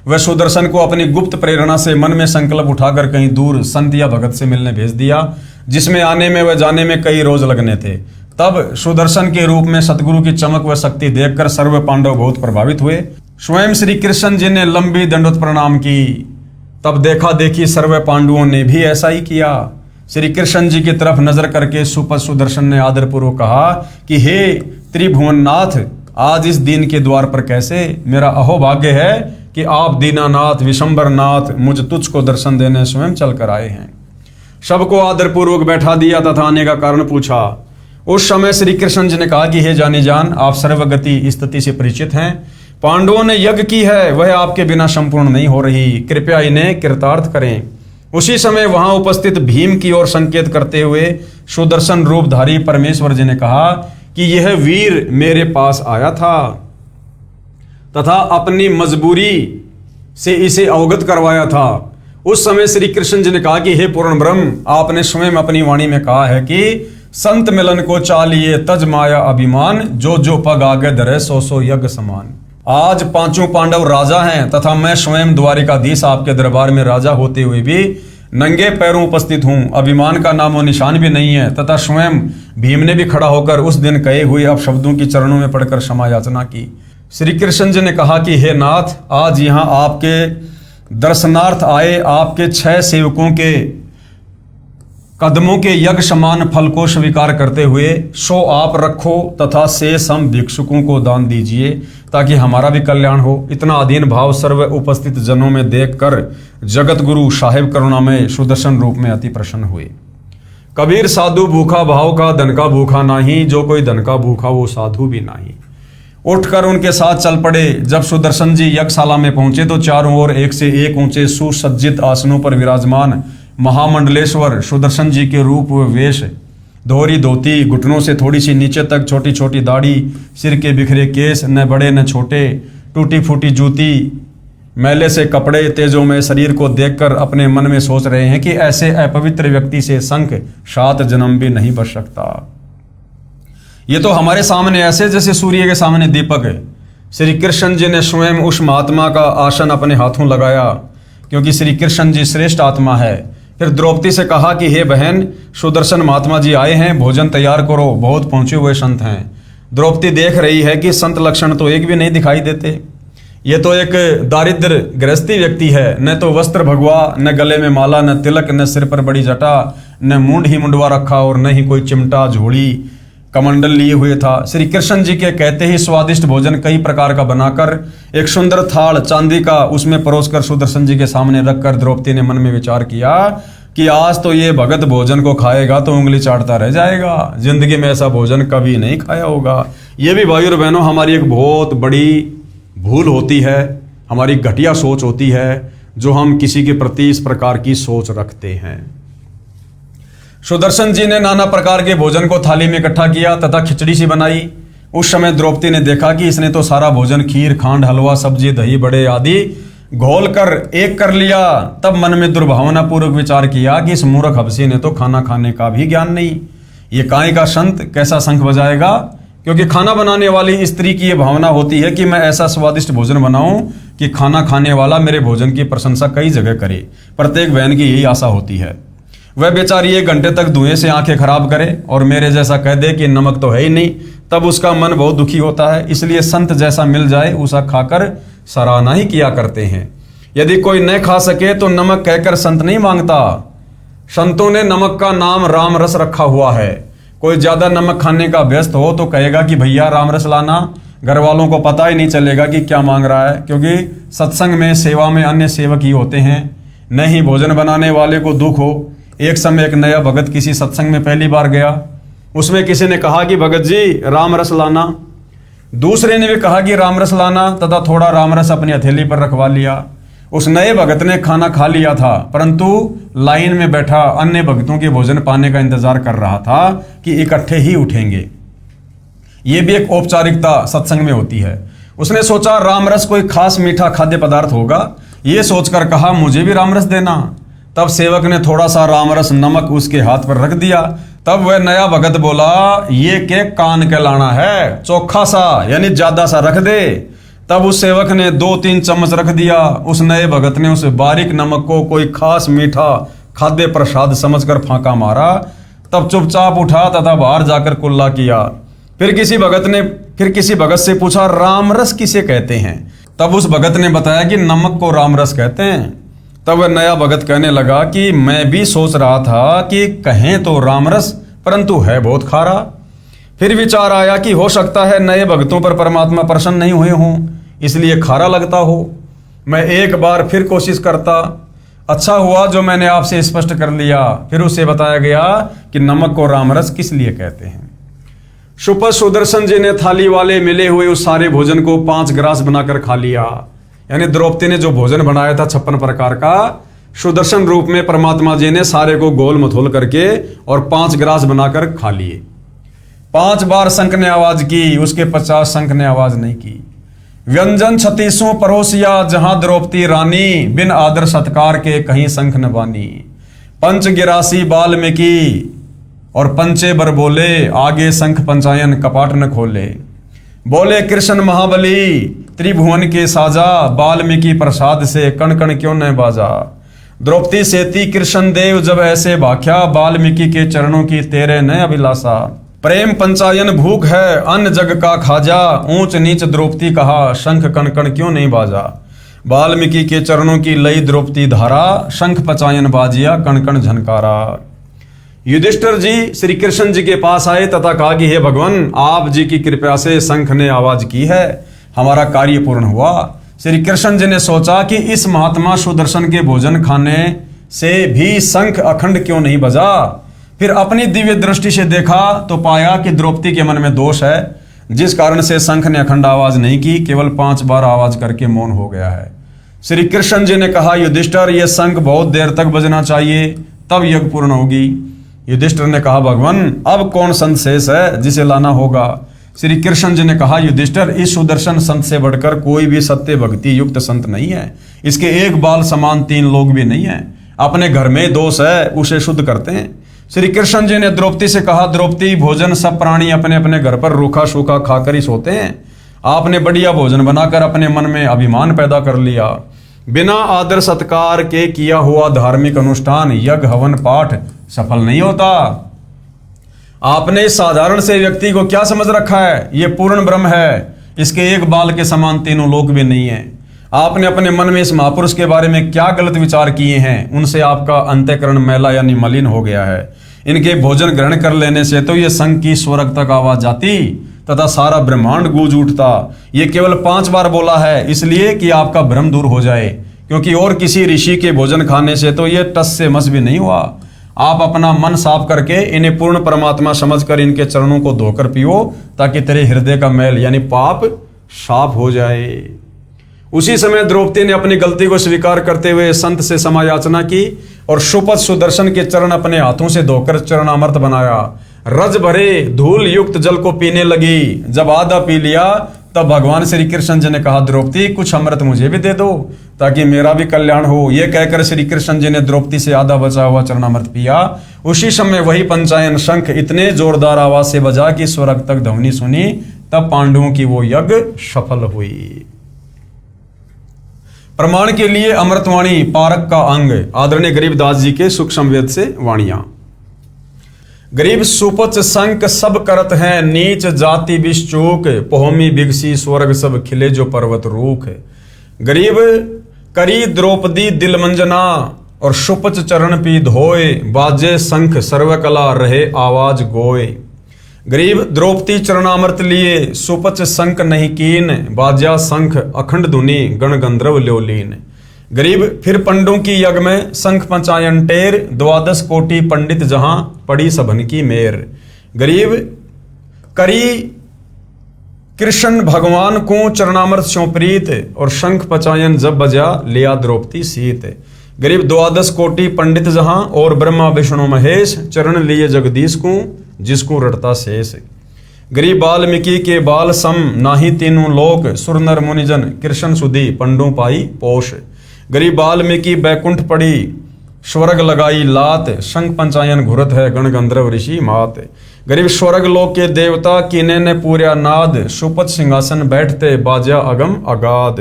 वह सुदर्शन को अपनी गुप्त प्रेरणा से मन में संकल्प उठाकर कहीं दूर संत या भगत से मिलने भेज दिया, जिसमें आने में व जाने में कई रोज लगने थे। तब सुदर्शन के रूप में सतगुरु की चमक व शक्ति देखकर सर्व पांडव बहुत प्रभावित हुए। स्वयं श्री कृष्ण जी ने लंबी दंडवत प्रणाम की। तब देखा देखी सर्व पांडवों ने भी ऐसा ही किया। श्री कृष्ण जी की तरफ नजर करके सुपच सुदर्शन ने आदरपूर्वक कहा कि हे त्रिभुवननाथ, आज इस दीन के द्वार पर कैसे? मेरा अहोभाग्य है कि आप दीनानाथ विशंबरनाथ मुझ तुझको दर्शन देने स्वयं चल कर आए हैं। सबको आदरपूर्वक बैठा दिया तथा आने का कारण पूछा। उस समय श्री कृष्ण जी ने कहा कि हे जानी जान, आप सर्वगति स्थिति से परिचित हैं। पांडवों ने यज्ञ की है, वह आपके बिना संपूर्ण नहीं हो रही, कृपया इन्हें कृतार्थ करें। उसी समय वहां उपस्थित भीम की ओर संकेत करते हुए सुदर्शन रूपधारी परमेश्वर जी ने कहा कि यह वीर मेरे पास आया था तथा अपनी मजबूरी से इसे अवगत करवाया था। उस समय श्री कृष्ण जी ने कहा कि हे पूर्ण ब्रह्म, आपने स्वयं अपनी वाणी में कहा है कि संत मिलन को चालिए तज माया अभिमान, जो जो पग आगे धरे सो सो यज्ञ समान। आज 5 पांडव राजा हैं तथा मैं स्वयं द्वारिकाधीश आपके दरबार में राजा होते हुए भी नंगे पैरों उपस्थित हूं। अभिमान का नामो निशान भी नहीं है। तथा स्वयं भीम ने भी खड़ा होकर उस दिन कहे हुए अपशब्दों की चरणों में पड़कर क्षमा याचना की। श्री कृष्ण जी ने कहा कि हे नाथ, आज यहाँ आपके दर्शनार्थ आए आपके 6 सेवकों के कदमों के यज्ञ समान फल को स्वीकार करते हुए सो आप रखो तथा शेष हम भिक्षुकों को दान दीजिए ताकि हमारा भी कल्याण हो। इतना अधीन भाव सर्व उपस्थित जनों में देखकर जगत गुरु साहेब करुणामय सुदर्शन रूप में अति प्रसन्न हुए। कबीर साधु भूखा भाव का धन का भूखा नाही, जो कोई धन का भूखा वो साधु भी नाही। उठकर उनके साथ चल पड़े। जब सुदर्शन जी यज्ञशाला में पहुंचे तो चारों ओर एक से एक ऊंचे सुसज्जित आसनों पर विराजमान महामंडलेश्वर सुदर्शन जी के रूप व वेश, दोहरी धोती, घुटनों से थोड़ी सी नीचे तक छोटी छोटी दाढ़ी, सिर के बिखरे केस, न बड़े न छोटे, टूटी फूटी जूती, मैले से कपड़े, तेजों में शरीर को देखकर अपने मन में सोच रहे हैं कि ऐसे अपवित्र व्यक्ति से शंख 7 जन्म भी नहीं बच सकता। ये तो हमारे सामने ऐसे जैसे सूर्य के सामने दीपक है। श्री कृष्ण जी ने स्वयं उस महात्मा का आसन अपने हाथों लगाया, क्योंकि श्री कृष्ण जी श्रेष्ठ आत्मा है। फिर द्रौपदी से कहा कि हे बहन, सुदर्शन महात्मा जी आए हैं, भोजन तैयार करो, बहुत पहुंचे हुए संत हैं। द्रौपदी देख रही है कि संत लक्षण तो एक भी नहीं दिखाई देते। ये तो एक दारिद्र गृहस्थी व्यक्ति है, न तो वस्त्र भगवा, न गले में माला, न तिलक, न सिर पर बड़ी जटा, न मूंड ही मुंडवा रखा और न ही कोई चिमटा, झोली, कमंडल लिए हुए था। श्री कृष्ण जी के कहते ही स्वादिष्ट भोजन कई प्रकार का बनाकर एक सुंदर थाल चांदी का उसमें परोसकर सुदर्शन जी के सामने रखकर द्रौपदी ने मन में विचार किया कि आज तो ये भगत भोजन को खाएगा तो उंगली चाटता रह जाएगा, जिंदगी में ऐसा भोजन कभी नहीं खाया होगा। ये भी भाई और बहनों हमारी एक बहुत बड़ी भूल होती है, हमारी घटिया सोच होती है, जो हम किसी के प्रति इस प्रकार की सोच रखते हैं। सुदर्शन जी ने नाना प्रकार के भोजन को थाली में इकट्ठा किया तथा खिचड़ी सी बनाई। उस समय द्रौपदी ने देखा कि इसने तो सारा भोजन खीर, खांड, हलवा, सब्जी, दही बड़े आदि घोल कर एक कर लिया। तब मन में दुर्भावना पूर्वक विचार किया कि इस मूर्ख हबसी ने तो खाना खाने का भी ज्ञान नहीं, ये काहे का संत कैसा शंख बजाएगा। क्योंकि खाना बनाने वाली स्त्री की ये भावना होती है कि मैं ऐसा स्वादिष्ट भोजन बनाऊं कि खाना खाने वाला मेरे भोजन की प्रशंसा कई जगह करे। प्रत्येक बहन की यही आशा होती है। वह बेचारी 1 घंटे तक धुएं से आंखें खराब करे और मेरे जैसा कह दे कि नमक तो है ही नहीं, तब उसका मन बहुत दुखी होता है। इसलिए संत जैसा मिल जाए उसा खाकर सराहना ही किया करते हैं। यदि कोई न खा सके तो नमक कहकर संत नहीं मांगता। संतों ने नमक का नाम राम रस रखा हुआ है। कोई ज्यादा नमक खाने का व्यस्त हो तो कहेगा कि भैया राम रस लाना, घर वालों को पता ही नहीं चलेगा कि क्या मांग रहा है, क्योंकि सत्संग में सेवा में अन्य सेवक ही होते हैं, न ही भोजन बनाने वाले को दुख हो। एक समय एक नया भगत किसी सत्संग में पहली बार गया। उसमें किसी ने कहा कि भगत जी राम रस लाना, दूसरे ने भी कहा कि राम रस लाना तथा थोड़ा राम रस अपनी हथेली पर रखवा लिया। उस नए भगत ने खाना खा लिया था, परंतु लाइन में बैठा अन्य भक्तों के भोजन पाने का इंतजार कर रहा था कि इकट्ठे ही उठेंगे। ये भी एक औपचारिकता सत्संग में होती है। उसने सोचा राम रस कोई खास मीठा खाद्य पदार्थ होगा, ये सोचकर कहा मुझे भी राम रस देना। तब सेवक ने थोड़ा सा रामरस नमक उसके हाथ पर रख दिया। तब वह नया भगत बोला, ये के कान के लाना है, चोखा सा यानी ज्यादा सा रख दे। तब उस सेवक ने 2-3 चम्मच रख दिया। उस नए भगत ने उस बारीक नमक को कोई खास मीठा खाद्य प्रसाद समझकर फांका मारा। तब चुपचाप उठा तथा बाहर जाकर कुल्ला किया। फिर किसी भगत से पूछा रामरस किसे कहते हैं। तब उस भगत ने बताया कि नमक को रामरस कहते हैं। तब वह नया भगत कहने लगा कि मैं भी सोच रहा था कि कहें तो रामरस, परंतु है बहुत खारा। फिर विचार आया कि हो सकता है नए भक्तों पर परमात्मा प्रसन्न नहीं हुए हों, इसलिए खारा लगता हो। मैं एक बार फिर कोशिश करता। अच्छा हुआ जो मैंने आपसे स्पष्ट कर लिया। फिर उसे बताया गया कि नमक को रामरस किस लिए कहते हैं। सुपर सुदर्शन जी ने थाली वाले मिले हुए उस सारे भोजन को 5 ग्रास बनाकर खा लिया। यानी द्रौपदी ने जो भोजन बनाया था 56 प्रकार का, सुदर्शन रूप में परमात्मा जी ने सारे को गोल मथोल करके और 5 ग्रास बनाकर खा लिए। 5 बार शंख ने आवाज की, उसके 50 शंख ने आवाज नहीं की। व्यंजन 36 परोसिया, जहां द्रौपदी रानी, बिन आदर सत्कार के कहीं शंख न बानी। 5 गिरासी वाल्मीकि और पंचे बर बोले, आगे शंख पंचायन कपाट न खोले। बोले कृष्ण महाबली, त्रिभुवन के साजा, वाल्मीकि प्रसाद से कण कण क्यों न बाजा। द्रौपदी सेती कृष्ण देव जब ऐसे भाख्या, वाल्मीकि के चरणों की तेरे न अभिलाषा। प्रेम पंचायन भूख है, अन्न जग का खाजा, ऊंच नीच द्रौपदी कहा, शंख कण कण क्यों नहीं बाजा। वाल्मीकि के चरणों की लई द्रौपदी धारा, शंख पंचायन बाजिया कण कण झनकारा। युधिष्ठिर जी श्री कृष्ण जी के पास आए तथा कहा कि हे भगवान, आप जी की कृपा से शंख ने आवाज की है, हमारा कार्य पूर्ण हुआ। श्री कृष्ण जी ने सोचा कि इस महात्मा सुदर्शन के भोजन खाने से भी शंख अखंड क्यों नहीं बजा। फिर अपनी दिव्य दृष्टि से देखा तो पाया कि द्रौपदी के मन में दोष है, जिस कारण से शंख ने अखंड आवाज नहीं की, केवल 5 बार आवाज करके मौन हो गया है। श्री कृष्ण जी ने कहा, युधिष्ठिर, यह शंख बहुत देर तक बजना चाहिए, तब यज्ञ पूर्ण होगी। युधिष्ठिर ने कहा, भगवान, अब कौन संत शेष है जिसे लाना होगा। श्री कृष्ण जी ने कहा, युधिष्ठिर, इस सुदर्शन संत से बढ़कर कोई भी सत्य भक्ति युक्त संत नहीं है। इसके एक बाल समान 3 लोग भी नहीं है। अपने घर में दोष है, उसे शुद्ध करते हैं। श्री कृष्ण जी ने द्रौपदी से कहा, द्रौपदी, भोजन सब प्राणी अपने अपने घर पर रूखा सूखा खाकर ही सोते हैं। आपने बढ़िया भोजन बनाकर अपने मन में अभिमान पैदा कर लिया। बिना आदर सत्कार के किया हुआ धार्मिक अनुष्ठान, यज्ञ, हवन, पाठ सफल नहीं होता। आपने इस साधारण से व्यक्ति को क्या समझ रखा है? ये पूर्ण ब्रह्म है, इसके एक बाल के समान 3 लोक भी नहीं है। आपने अपने मन में इस महापुरुष के बारे में क्या गलत विचार किए हैं? उनसे आपका अंतःकरण मैला यानी मलिन हो गया है। इनके भोजन ग्रहण कर लेने से तो ये शंख की स्वर्ग तक आवाज जाती तथा सारा ब्रह्मांड गूंज उठता। ये केवल 5 बार बोला है, इसलिए कि आपका भ्रम दूर हो जाए, क्योंकि और किसी ऋषि के भोजन खाने से तो ये टस से मस भी नहीं हुआ। आप अपना मन साफ करके इन्हें पूर्ण परमात्मा समझकर इनके चरणों को धोकर पियो, ताकि तेरे हृदय का मैल यानी पाप साफ हो जाए। उसी समय द्रौपदी ने अपनी गलती को स्वीकार करते हुए संत से क्षमा याचना की और सुपथ सुदर्शन के चरण अपने हाथों से धोकर चरणामृत बनाया। रज भरे धूल युक्त जल को पीने लगी। जब आधा पी लिया तब भगवान श्री कृष्ण जी ने कहा, द्रौपदी, कुछ अमृत मुझे भी दे दो ताकि मेरा भी कल्याण हो। यह कहकर श्री कृष्ण जी ने द्रौपदी से आधा बचा हुआ चरणामृत पिया। उसी समय वही पंचायन शंख इतने जोरदार आवाज से बजा कि स्वर्ग तक ध्वनि सुनी। तब पांडवों की वो यज्ञ सफल हुई। प्रमाण के लिए अमृतवाणी पारक का अंग आदरणीय गरीबदास जी के सूक्ष्म वेद से वाणियां। गरीब सुपच संक सब करत हैं, नीच जाति विश्चूक, पोहमी बिगसी स्वर्ग सब खिले जो पर्वत रूख। गरीब करी द्रौपदी दिल मंजना और सुपच चरण पी धोए, बाजे शंख सर्वकला रहे आवाज गोए। गरीब द्रौपदी चरणामृत लिए, सुपच शंख नहीं कीन, बाजा शंख अखंड धुनि गण गंधर्व ल्योलीन। गरीब फिर पंडों की यज्ञ में शंख पंचायन टेर, 12 कोटि पंडित जहां पड़ी सबन की मेर। गरीब करी कृष्ण भगवान को चरणामृत स्यों प्रीत, और शंख पंचायन जब बजा लिया द्रौपदी सीत। गरीब 12 कोटि पंडित जहां और ब्रह्मा विष्णु महेश, चरण लिए जगदीश को जिसको रटता शेष। गरीब वाल्मीकि के बाल सम नाही 3 लोक, सुर नर मुनिजन कृष्ण सुधी पंडों पाई पोष। गरीब वाल्मीकि बैकुंठ पड़ी स्वर्ग लगाई लात, शंख पंचायन घुरत है गण गंधर्व ऋषि मात। गरीब स्वर्ग लोक के देवता कीने ने पूर्या नाद, सुपथ सिंहासन बैठते बाजा अगम अगाध।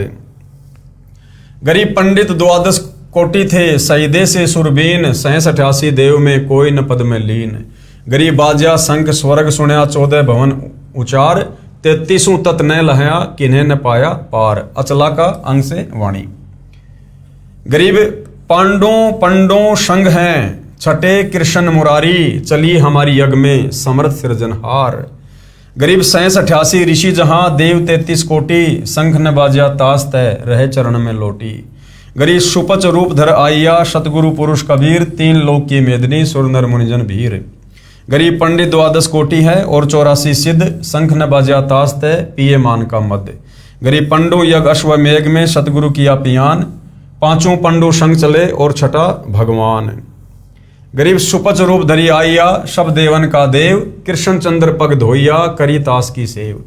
गरीब पंडित 12 कोटि थे, सईदे से सुरबीन, 87 देव में कोई न पद में लीन। गरीब बाजा शंख स्वर्ग सुनया 14 भवन उचार, 33 तत् न लहया किन्हें न पाया पार। अचला का अंग से वाणी। गरीब पंडों संग हैं, छठे कृष्ण मुरारी, चली हमारी यज्ञ में समर्थ सृजनहार। गरीब 87 ऋषि जहां देव 33 कोटि, शंख न बाजा तास तय रहे चरण में लोटी। गरीब सुपच रूप धर आइया, सतगुरु पुरुष कबीर, 3 लोक की मेदनी सुर नर मुनिजन भीर। गरीब पंडित 12 कोटि है और 84 सिद्ध, शंख न बाजा तास तय पिए मान का मद। गरीब पंडो यज्ञ अश्वमेघ में सतगुरु किया पियान, 5 पंडो संग चले और छठा भगवान। गरीब सुपच रूप धरी आइया, सब देवन का देव, कृष्ण चंद्र पग धोइया करी तास की सेव।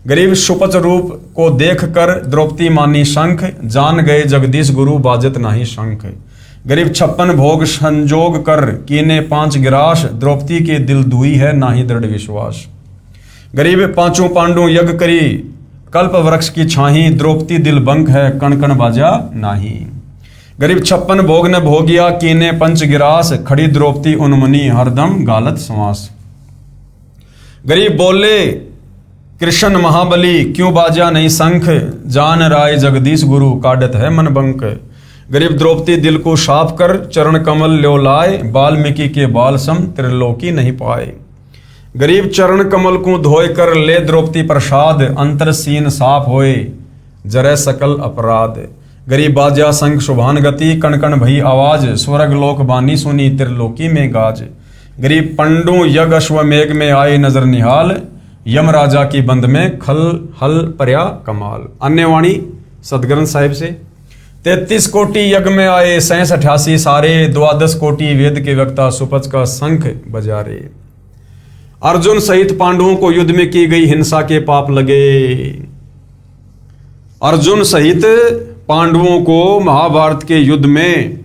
गरीब सुपच रूप को देख कर द्रौपदी मानी शंख, जान गए जगदीश गुरु बाजत नाही शंख। गरीब 56 भोग संजोग कर कीने 5 गिरास, द्रौपदी के दिल दुई है नाही दृढ़ विश्वास। गरीब 5 पांडु यज्ञ करी कल्प वृक्ष की छाही, द्रौपदी दिल बंक है कण कण बाजा नाही। गरीब 56 भोग न भोगिया कीने 5 गिरास, खड़ी द्रौपदी उन्मुनि हरदम गालत श्वास। गरीब बोले कृष्ण महाबली क्यों बाजा नहीं शंख, जान राय जगदीश गुरु काडत है मन बंक। गरीब द्रौपदी दिल को साफ कर, चरण कमल ल्यो लाए, वाल्मीकि के बाल सम त्रिलोकी नहीं पाए। गरीब चरण कमल को धोए कर, ले द्रौपदी प्रसाद, अंतर सीन साफ होए, जरे सकल अपराध। गरीब बाजा संग शुभान गति, कण कण भई आवाज, स्वर्ग लोक बानी सुनी त्रिलोकी में गाज। गरीब पंडु यज्ञ अश्वमेघ में आए नजर निहाल, यम राजा की बंद में खल हल पर्या कमाल। अन्य वाणी सदग्रंथ साहिब से 33 कोटि यज्ञ में आए, 87 सारे, 12 कोटि वेद के वक्ता, सुपच का शंख बजारे। अर्जुन सहित पांडवों को युद्ध में की गई हिंसा के पाप लगे। अर्जुन सहित पांडवों को महाभारत के युद्ध में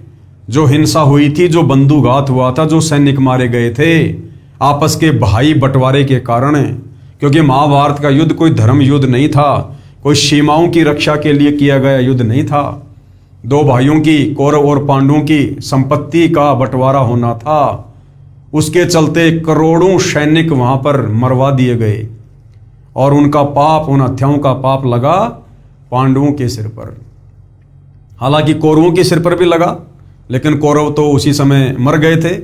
जो हिंसा हुई थी, जो बंधुघात हुआ था, जो सैनिक मारे गए थे आपस के भाई बंटवारे के कारण, क्योंकि महाभारत का युद्ध कोई धर्म युद्ध नहीं था, कोई सीमाओं की रक्षा के लिए किया गया युद्ध नहीं था। दो भाइयों की, कौरव और पांडवों की संपत्ति का बंटवारा होना था। उसके चलते करोड़ों सैनिक वहां पर मरवा दिए गए और उनका पाप, उन हत्याओं का पाप लगा पांडवों के सिर पर। हालांकि कौरवों के सिर पर भी लगा, लेकिन कौरव तो उसी समय मर गए थे,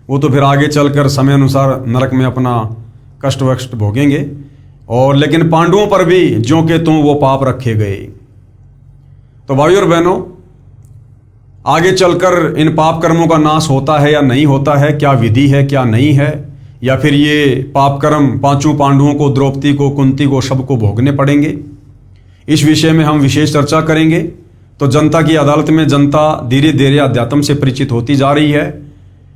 वो तो फिर आगे चलकर समय अनुसार नरक में अपना कष्ट वष्ट भोगेंगे। और लेकिन पांडवों पर भी ज्यों के त्यों वो पाप रखे गए। तो भाइयों और बहनों, आगे चलकर इन पाप कर्मों का नाश होता है या नहीं होता है, क्या विधि है क्या नहीं है, या फिर ये पाप कर्म पांचों पांडवों को, द्रौपदी को, कुंती को, सबको भोगने पड़ेंगे, इस विषय में हम विशेष चर्चा करेंगे। तो जनता की अदालत में जनता धीरे धीरे अध्यात्म से परिचित होती जा रही है।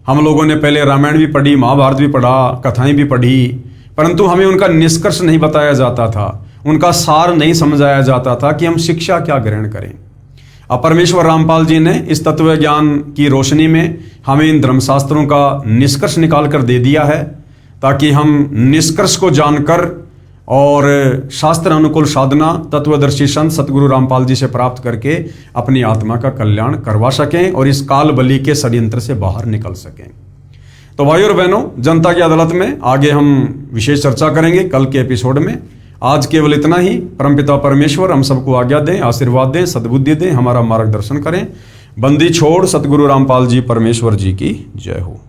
हम लोगों ने पहले रामायण भी पढ़ी, महाभारत भी पढ़ा, कथाएं भी पढ़ी, परंतु हमें उनका निष्कर्ष नहीं बताया जाता था, उनका सार नहीं समझाया जाता था कि हम शिक्षा क्या ग्रहण करें। अब परमेश्वर रामपाल जी ने इस तत्व ज्ञान की रोशनी में हमें इन धर्मशास्त्रों का निष्कर्ष निकाल कर दे दिया है, ताकि हम निष्कर्ष को जानकर और शास्त्र अनुकूल साधना तत्वदर्शी संत सतगुरु रामपाल जी से प्राप्त करके अपनी आत्मा का कल्याण करवा सकें और इस काल बली के षड्यंत्र से बाहर निकल सकें। तो भाइयों और बहनों, जनता की अदालत में आगे हम विशेष चर्चा करेंगे कल के एपिसोड में। आज केवल इतना ही। परमपिता परमेश्वर हम सबको आज्ञा दें, आशीर्वाद दें, सद्बुद्धि दें, हमारा मार्गदर्शन करें। बंदी छोड़ सतगुरु रामपाल जी परमेश्वर जी की जय हो।